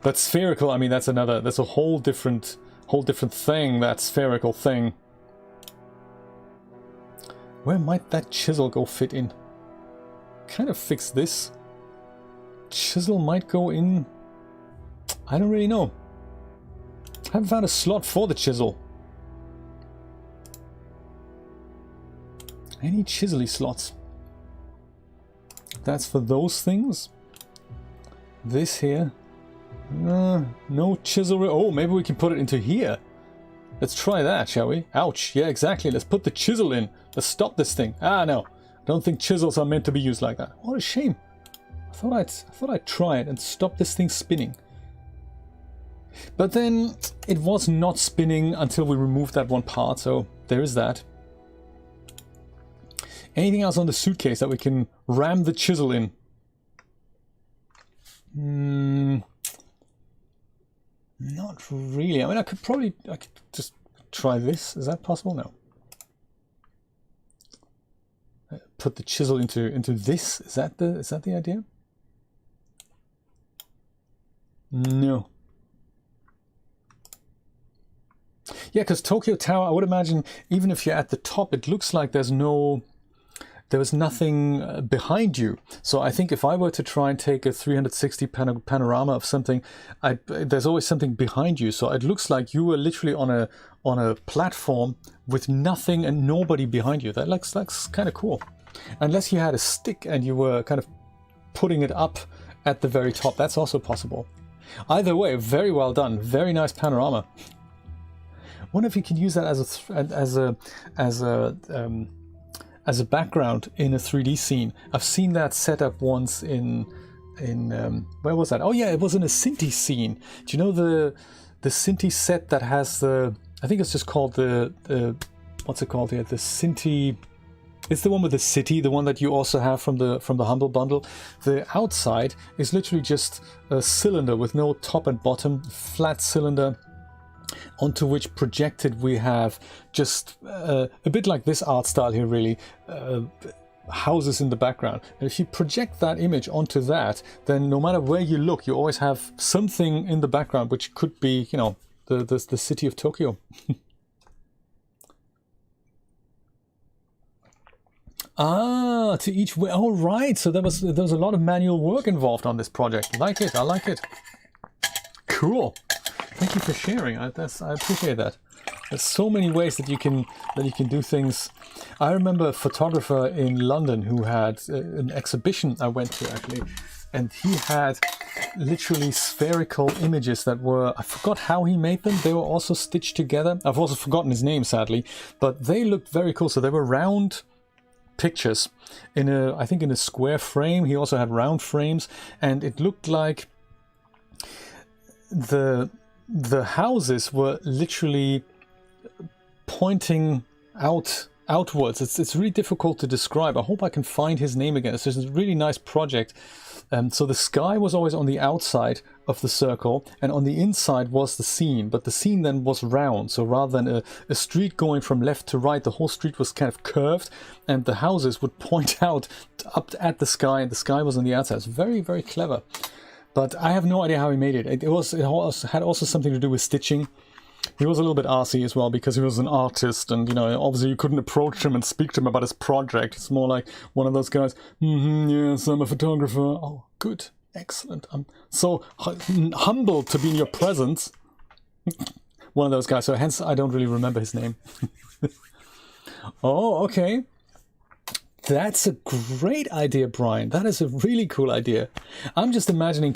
But spherical, I mean, that's a whole different thing, that spherical thing. Where might that chisel go fit in? Kind of fix this. chisel might go in. I don't really know. I haven't found a slot for the chisel. Any chisely slots? That's for those things. This here. No chisel. Oh, maybe we can put it into here. Let's try that, shall we? Ouch. Yeah, exactly. Let's put the chisel in. Let's stop this thing. Ah, no. I don't think chisels are meant to be used like that. What a shame. I thought I'd try it and stop this thing spinning. But then it was not spinning until we removed that one part, so there is that. Anything else on the suitcase that we can ram the chisel in? Not really. I mean, I could just try this. Is that possible? No. Put the chisel into this. Is that the idea? No. Yeah, because Tokyo Tower, I would imagine, even if you're at the top, it looks like there was nothing behind you. So I think if I were to try and take a 360 panorama of something, there's always something behind you. So it looks like you were literally on a platform with nothing and nobody behind you. That looks kind of cool. Unless you had a stick and you were kind of putting it up at the very top. That's also possible. Either way, very well done. Very nice panorama. Wonder if you can use that as a background in a 3D scene. I've seen that set up once in where was that? Oh yeah, it was in a Sinti scene. Do you know the Sinti set that has the, I think it's just called the what's it called here? The Sinti. It's the one with the city, the one that you also have from the Humble Bundle. The outside is literally just a cylinder with no top and bottom, flat cylinder, onto which projected we have just a bit like this art style here, really, houses in the background. And if you project that image onto that, then no matter where you look, you always have something in the background, which could be, you know, the city of Tokyo. Ah, to each way. Oh, right. So there was a lot of manual work involved on this project. Like it. I like it. Cool. Thank you for sharing. I appreciate that. There's so many ways that you can do things. I remember a photographer in London who had an exhibition I went to, actually, and he had literally spherical images that were, I forgot how he made them. They were also stitched together. I've also forgotten his name, sadly, but they looked very cool. So they were round pictures I think in a square frame. He also had round frames, and it looked like the houses were literally pointing outwards. It's really difficult to describe. I hope I can find his name again. It's just a really nice project. So the sky was always on the outside of the circle, and on the inside was the scene, but the scene then was round. So rather than a street going from left to right, the whole street was kind of curved, and the houses would point out up at the sky, and the sky was on the outside. It's very, very clever. But I have no idea how he made it. It had also something to do with stitching. He was a little bit arsey as well, because he was an artist, and, you know, obviously you couldn't approach him and speak to him about his project. It's more like one of those guys, yes, I'm a photographer. Oh, good, excellent. I'm so humbled to be in your presence. One of those guys, so hence I don't really remember his name. Oh, okay. That's a great idea, Brian. That is a really cool idea. I'm just imagining,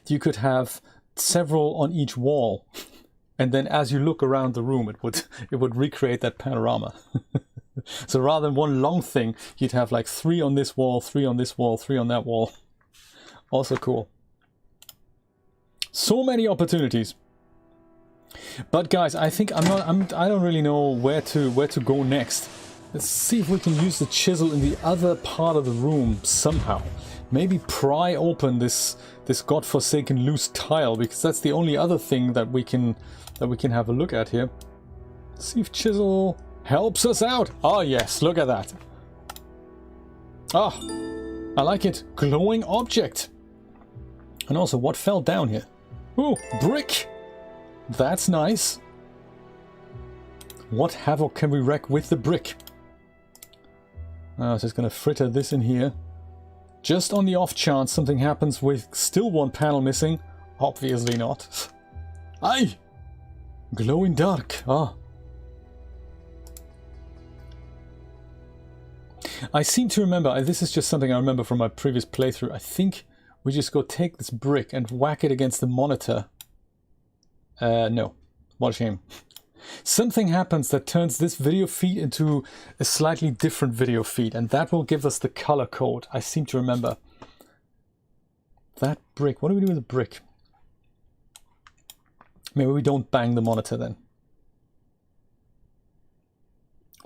you could have several on each wall. And then as you look around the room, it would recreate that panorama. So rather than one long thing, you'd have like 3 on this wall, 3 on this wall, 3 on that wall. Also cool. So many opportunities. But guys, I think I don't really know where to go next. Let's see if we can use the chisel in the other part of the room somehow. Maybe pry open this godforsaken loose tile, because that's the only other thing that we can have a look at here. See if chisel helps us out. Oh yes, look at that. Ah, I like it. Glowing object. And also, what fell down here? Ooh, brick. That's nice. What havoc can we wreak with the brick? I was just gonna fritter this in here. Just on the off chance something happens with still one panel missing. Obviously not. Aye! Glow in dark. Ah. I seem to remember, this is just something I remember from my previous playthrough. I think we just go take this brick and whack it against the monitor. No. What a shame. Something happens that turns this video feed into a slightly different video feed, and that will give us the color code. I seem to remember. That brick. What do we do with the brick? Maybe we don't bang the monitor then.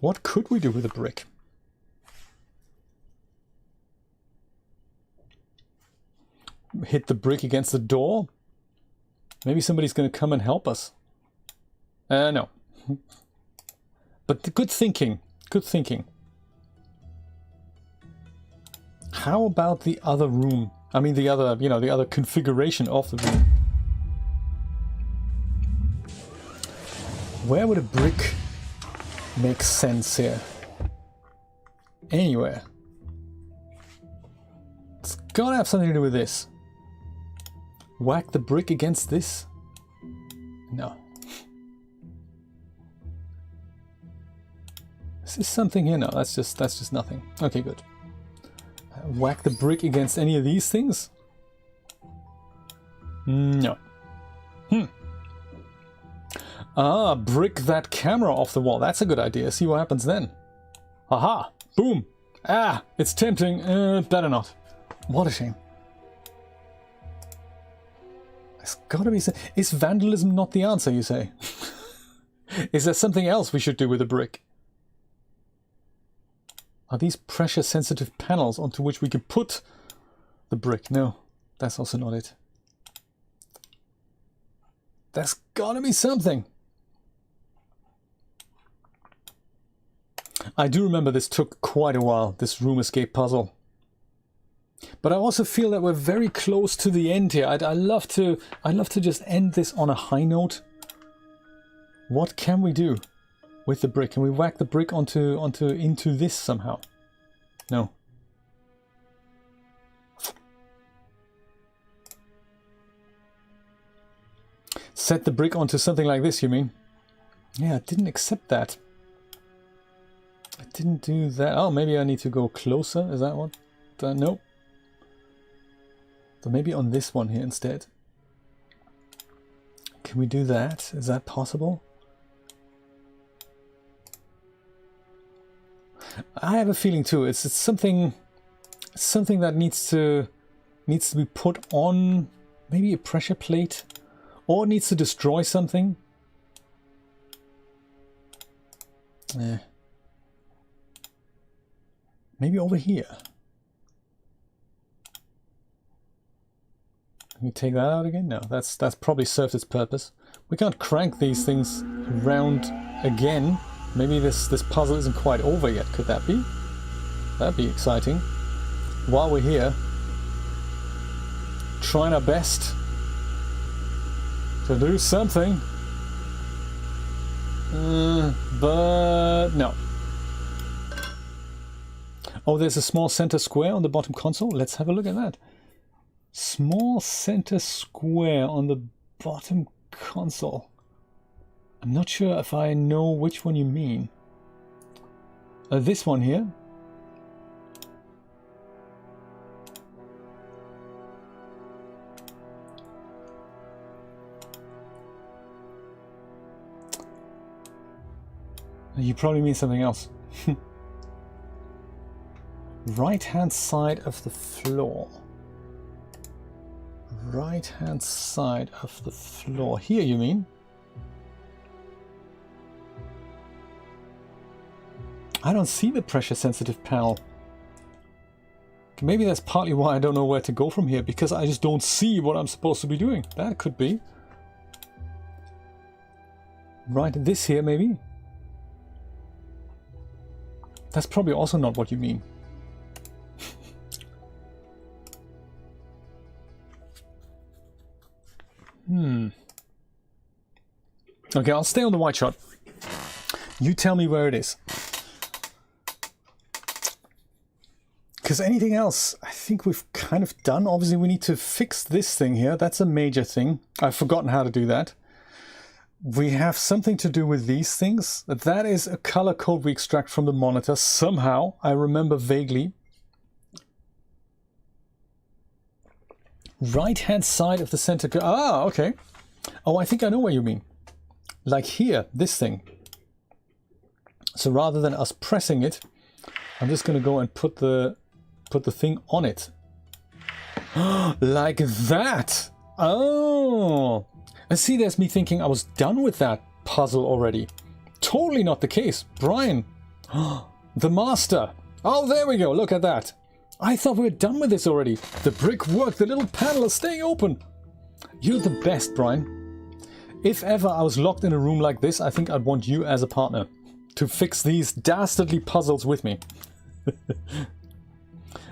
What could we do with a brick? Hit the brick against the door? Maybe somebody's going to come and help us. No. But good thinking. Good thinking. How about the other room? I mean the other, you know, the other configuration of the room. Where would a brick make sense here? Anywhere. It's gotta have something to do with this. Whack the brick against this? No. Is this something here? No, that's just nothing. Okay, good. Whack the brick against any of these things? No. Ah, brick that camera off the wall. That's a good idea. See what happens then. Aha! Boom! Ah! It's tempting. Better not. What a shame. It's gotta be... Is vandalism not the answer, you say? Is there something else we should do with the brick? Are these pressure-sensitive panels onto which we could put the brick? No, that's also not it. There's gotta be something. I do remember this took quite a while, this room escape puzzle. But I also feel that we're very close to the end here. I'd love to just end this on a high note. What can we do with the brick? Can we whack the brick into this somehow? No. Set the brick onto something like this, you mean? Yeah, I didn't accept that. I didn't do that. Oh, maybe I need to go closer. Is that what? Nope. So maybe on this one here instead. Can we do that? Is that possible? I have a feeling too. It's something that needs to be put on, maybe a pressure plate, or it needs to destroy something. Maybe over here. Can we take that out again? No, that's probably served its purpose. We can't crank these things around again. Maybe this puzzle isn't quite over yet. Could that be? That'd be exciting. While we're here, trying our best to do something. But no. Oh, there's a small center square on the bottom console. Let's have a look at that. Small center square on the bottom console. I'm not sure if I know which one you mean. This one here. You probably mean something else. Right hand side of the floor. Right hand side of the floor. Here you mean? I don't see the pressure sensitive panel. Maybe that's partly why I don't know where to go from here, because I just don't see what I'm supposed to be doing. That could be. Right, this here maybe? That's probably also not what you mean. Okay, I'll stay on the white shot. You tell me where it is. Because anything else, I think we've kind of done. Obviously, we need to fix this thing here. That's a major thing. I've forgotten how to do that. We have something to do with these things. That is a color code we extract from the monitor. Somehow, I remember vaguely. Right-hand side of the center. Ah, okay. Oh, I think I know what you mean. Like here, this thing. So rather than us pressing it, I'm just going to go and put the thing on it. Like that. Oh. And see, there's me thinking I was done with that puzzle already. Totally not the case. Brian. The master. Oh, there we go. Look at that. I thought we were done with this already. The brick worked. The little panel is staying open. You're the best, Brian. If ever I was locked in a room like this, I think I'd want you as a partner to fix these dastardly puzzles with me.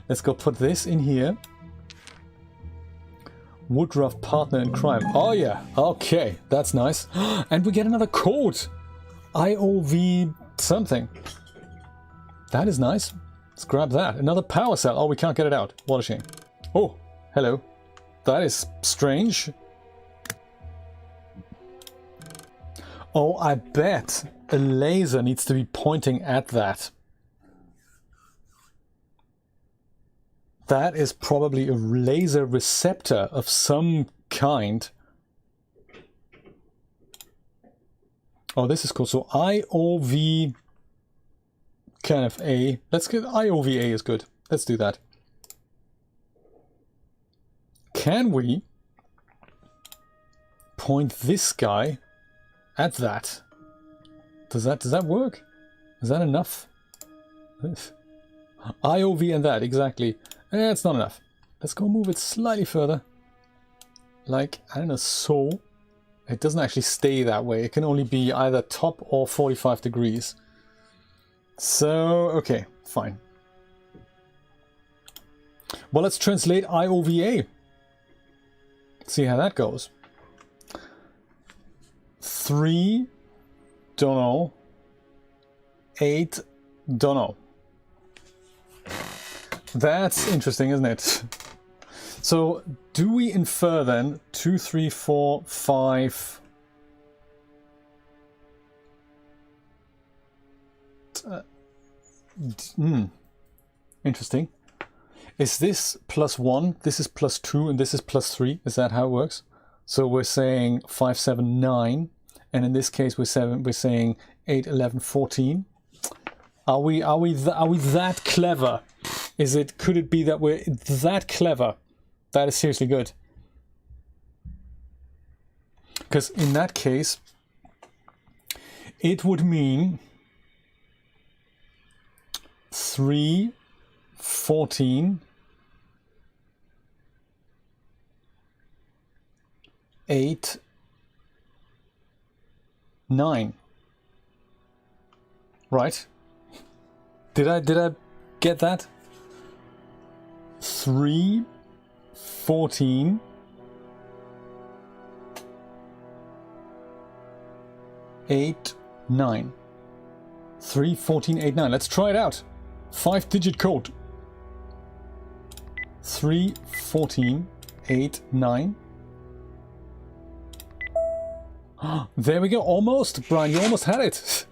Let's go put this in here. Woodruff partner in crime. Oh yeah, okay, that's nice. And we get another code. IOV something. That is nice. Let's grab that. Another power cell. Oh, we can't get it out. What a shame. Oh, hello. That is strange. Oh, I bet a laser needs to be pointing at that. That is probably a laser receptor of some kind. Oh, this is cool. So IOV kind of A. Let's get IOVA is good. Let's do that. Can we point this guy at that? Does that work? Is that enough? IOV and that, exactly. It's not enough. Let's go move it slightly further. Like, I don't know, so. It doesn't actually stay that way. It can only be either top or 45 degrees. So, okay, fine. Well, let's translate IOVA. See how that goes. 3, don't know. 8, don't know. That's interesting, isn't it? So, do we infer then 2, 3, 4, 5... Interesting. Is this +1, this is +2, and this is +3? Is that how it works? So we're saying 5, 7, 9, and in this case we're saying 8, 11, 14. Are we that clever? Could it be that we're that clever? That is seriously good. Because in that case, it would mean 3, 14, 8, 9. Right? Did I get that? 3, 14, 8, 9. 3, 14, 8, 9. Let's try it out. 5-digit code. 3, 14, 8, 9. There we go. Almost. Brian, you almost had it.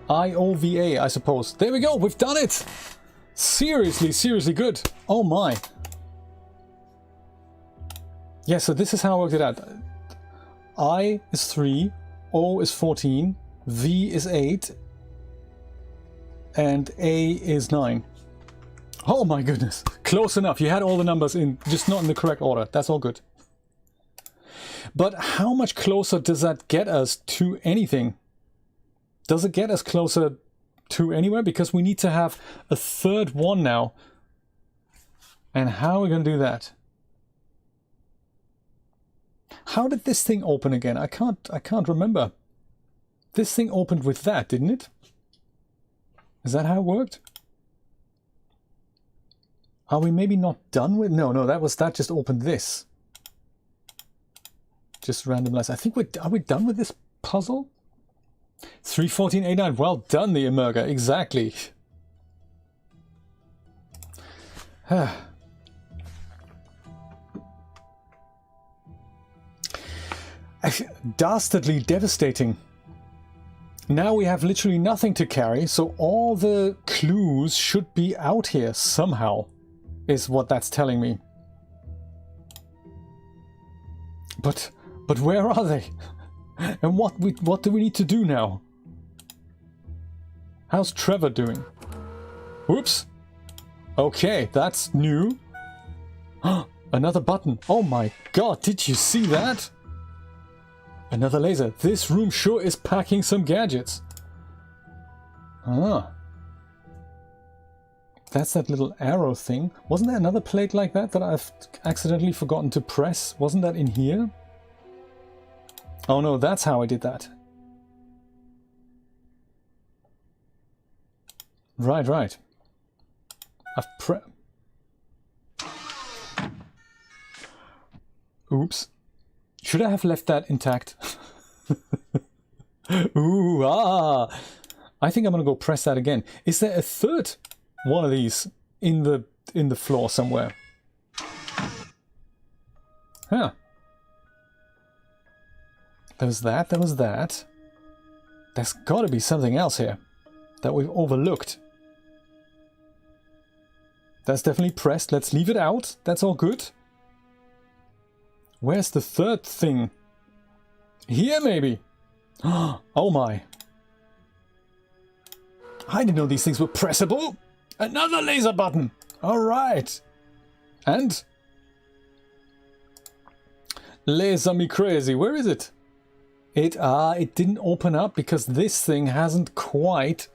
IOVA, I suppose. There we go. We've done it. Seriously, seriously good. Oh my. Yeah, so this is how I worked it out. I is 3, O is 14, V is 8, and A is 9. Oh my goodness. Close enough. You had all the numbers in, just not in the correct order. That's all good. But how much closer does that get us to anything? Does it get us closer to anywhere? Because we need to have a third one now. And how are we going to do that? How did this thing open again? I can't remember. This thing opened with that, didn't it? Is that how it worked? Are we maybe not done with? No, that just opened this. Just randomized. I think are we done with this puzzle? 31489. Well done, the Emerga. Exactly. Dastardly devastating. Now we have literally nothing to carry, so all the clues should be out here somehow, is what that's telling me. But where are they? And what do we need to do now? How's Trevor doing? Oops. Okay, that's new. Another button. Oh my god, did you see that? Another laser. This room sure is packing some gadgets. Ah. That's that little arrow thing. Wasn't there another plate like that that I've accidentally forgotten to press? Wasn't that in here? Oh no, that's how I did that. Right. I've Oops. Should I have left that intact? Ooh, ah! I think I'm gonna go press that again. Is there a third one of these in the floor somewhere? Huh. There was that, there was that. There's gotta be something else here that we've overlooked. That's definitely pressed. Let's leave it out. That's all good. Where's the third thing? Here, maybe. Oh my. I didn't know these things were pressable. Another laser button. All right. And? Laser me crazy. Where is it? It didn't open up because this thing hasn't quite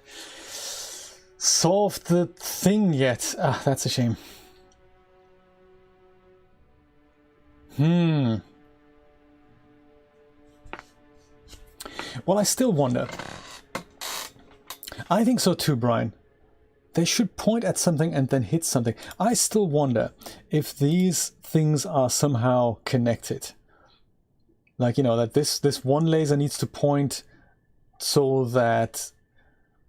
solved the thing yet. Ah, that's a shame. Well, I still wonder. I think so too, Brian. They should point at something and then hit something. I still wonder if these things are somehow connected. Like, you know, that this one laser needs to point so that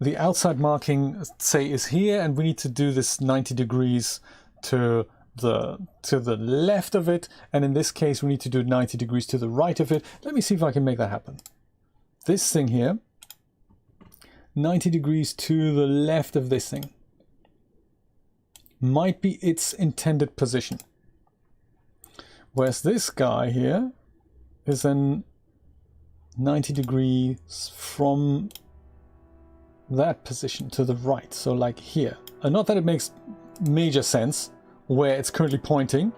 the outside marking, say, is here, and we need to do this 90 degrees to the left of it, and in this case we need to do 90 degrees to the right of it. Let me see if I can make that happen. This thing here, 90 degrees to the left of this thing, might be its intended position. Whereas this guy here is then 90 degrees from that position to the right, so like here. And not that it makes major sense where it's currently pointing.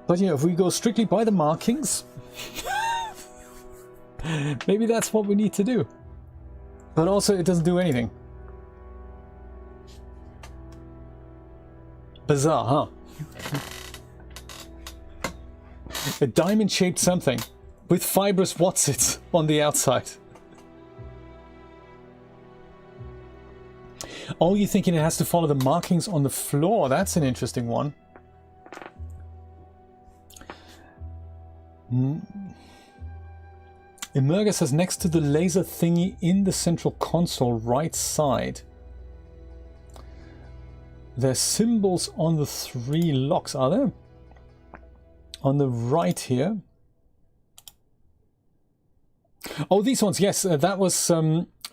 But you know, if we go strictly by the markings, maybe that's what we need to do. But also it doesn't do anything. Bizarre, huh? A diamond-shaped something with fibrous whatsits on the outside. Oh, you're thinking it has to follow the markings on the floor. That's an interesting one. Emerga says next to the laser thingy in the central console right side. There's symbols on the 3 locks, are there? On the right here. Oh, these ones, yes, that was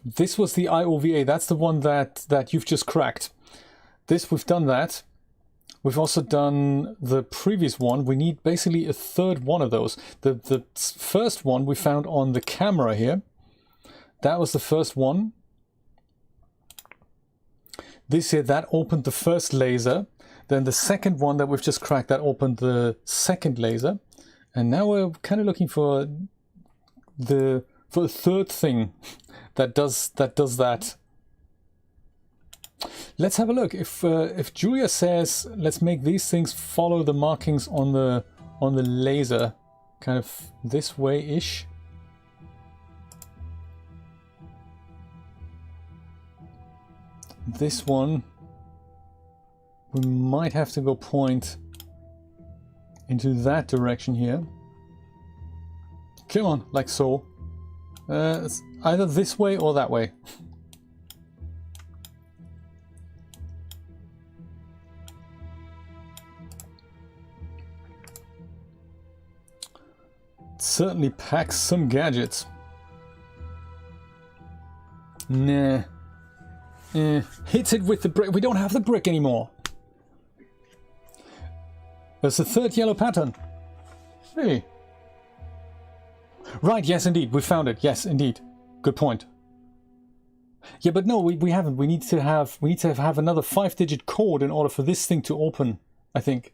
this was the IOVA. That's the one that you've just cracked. We've done that. We've also done the previous one. We need basically a third one of those. The first one we found on the camera here. That was the first one. This here, that opened the first laser. Then the second one that we've just cracked, that opened the second laser. And now we're kind of looking for the third thing that does that. Let's have a look. If Julia says let's make these things follow the markings on the laser, kind of this way-ish. This one, we might have to go point into that direction here. Come on, like so. It's either this way or that way. Certainly packs some gadgets. Nah. Hits it with the brick. We don't have the brick anymore. There's a third yellow pattern. Really? Right, yes indeed. We found it. Yes, indeed. Good point. Yeah, but no, we haven't. We need to have another 5-digit code in order for this thing to open, I think.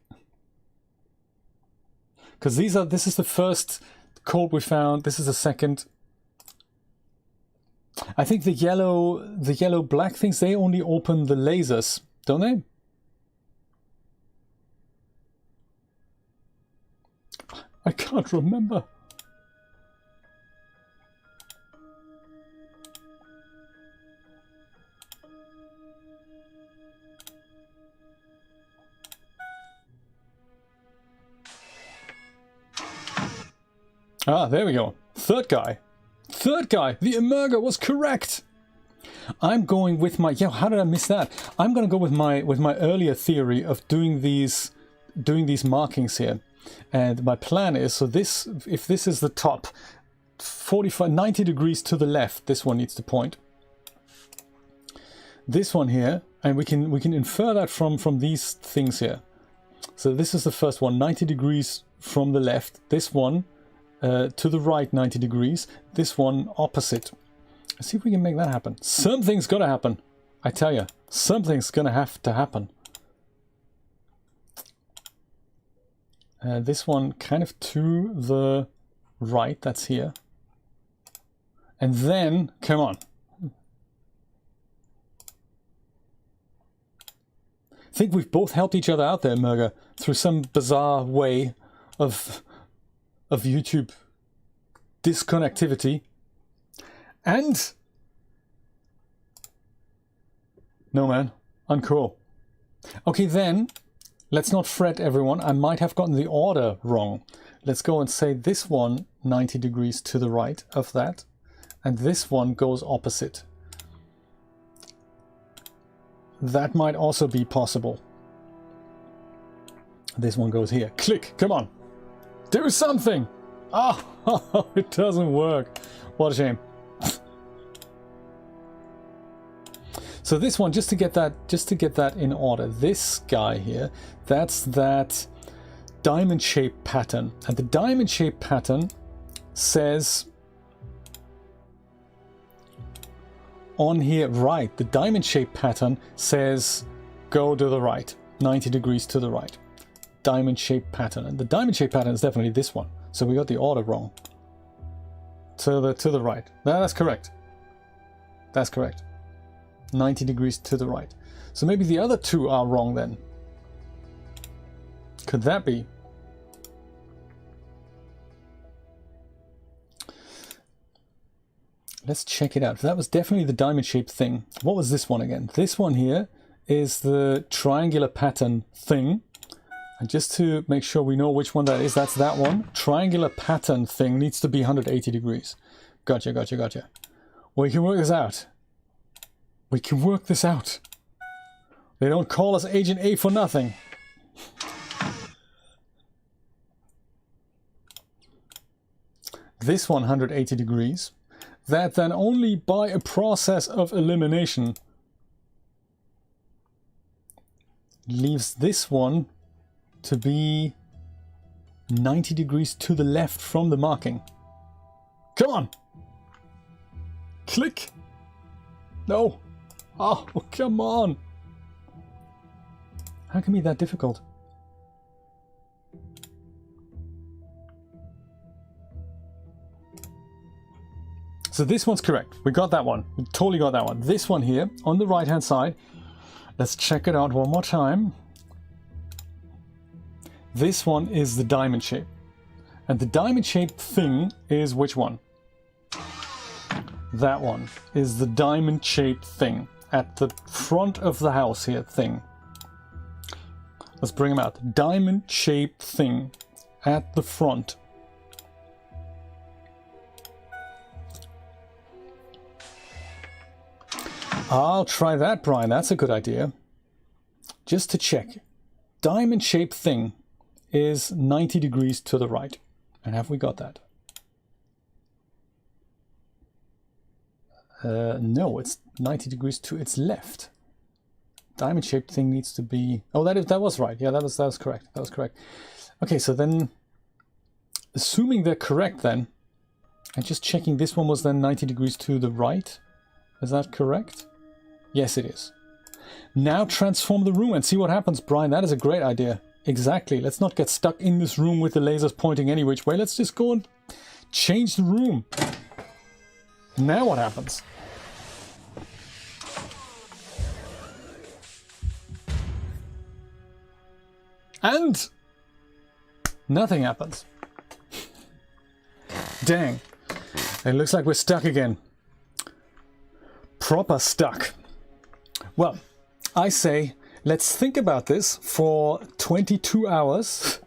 Because this is the first code we found. This is the second. I think the yellow black things, they only open the lasers, don't they? I can't remember. Ah, there we go. Third guy. Third guy. The emerger was correct. I'm going with my... Yeah, how did I miss that? I'm going to go with my earlier theory of doing these markings here. And my plan is, so this, if this is the top, 90 degrees to the left, this one needs to point. This one here, and we can infer that from these things here. So this is the first one, 90 degrees from the left. This one to the right, 90 degrees. This one opposite. Let's see if we can make that happen. Something's got to happen. I tell you, something's going to have to happen. This one kind of to the right, that's here. And then, come on. I think we've both helped each other out there, Murga, through some bizarre way of YouTube disconnectivity. And... no, man. Uncool. Okay, then... let's not fret, everyone. I might have gotten the order wrong. Let's go and say this one 90 degrees to the right of that. And this one goes opposite. That might also be possible. This one goes here. Click! Come on! Do something! Oh, it doesn't work. What a shame. So this one, just to get that in order, this guy here, that's that diamond shape pattern. And the diamond shape pattern says on here, right, the diamond shape pattern says go to the right, 90 degrees to the right. Diamond shape pattern. And the diamond shape pattern is definitely this one. So we got the order wrong. To the right. That's correct. That's correct. 90 degrees to the right. So maybe the other two are wrong then. Could that be? Let's check it out. That was definitely the diamond shaped thing. What was this one again? This one here is the triangular pattern thing. And just to make sure we know which one that is, that's that one. Triangular pattern thing needs to be 180 degrees. Gotcha, gotcha, gotcha. We can work this out. We can work this out. They don't call us Agent A for nothing. This one 180 degrees. That then only by a process of elimination leaves this one to be 90 degrees to the left from the marking. Come on! Click! No! Oh, come on! How can it be that difficult? So this one's correct. We got that one. We totally got that one. This one here, on the right-hand side. Let's check it out one more time. This one is the diamond shape. And the diamond shaped thing is which one? That one is the diamond shaped thing. At the front of the house here, thing. Let's bring them out. Diamond shaped thing at the front. I'll try that, Brian. That's a good idea. Just to check. Diamond-shaped thing is 90 degrees to the right. And have we got that? No, it's 90 degrees to its left. Diamond-shaped thing needs to be... Oh, that was right. Yeah, that was correct. That was correct. Okay, so then, assuming they're correct then, and just checking this one was then 90 degrees to the right. Is that correct? Yes, it is. Now transform the room and see what happens, Brian. That is a great idea. Exactly. Let's not get stuck in this room with the lasers pointing any which way. Let's just go and change the room. Now what happens? And nothing happens. Dang. It looks like we're stuck again. Proper stuck. Well, I say let's think about this for 22 hours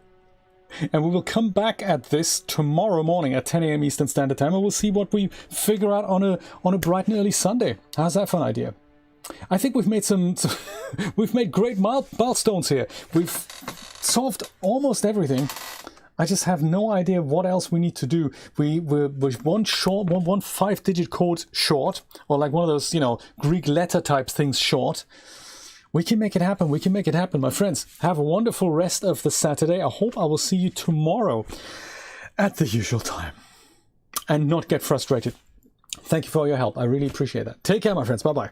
and we will come back at this tomorrow morning at 10 a.m. Eastern Standard Time and we'll see what we figure out on a bright and early Sunday. How's that for an idea? I think we've made we've made great milestones here. We've solved almost everything. I just have no idea what else we need to do. We're one 5-digit code short, or like one of those, you know, Greek letter type things short. We can make it happen. We can make it happen, my friends. Have a wonderful rest of the Saturday. I hope I will see you tomorrow at the usual time. And not get frustrated. Thank you for your help. I really appreciate that. Take care, my friends. Bye-bye.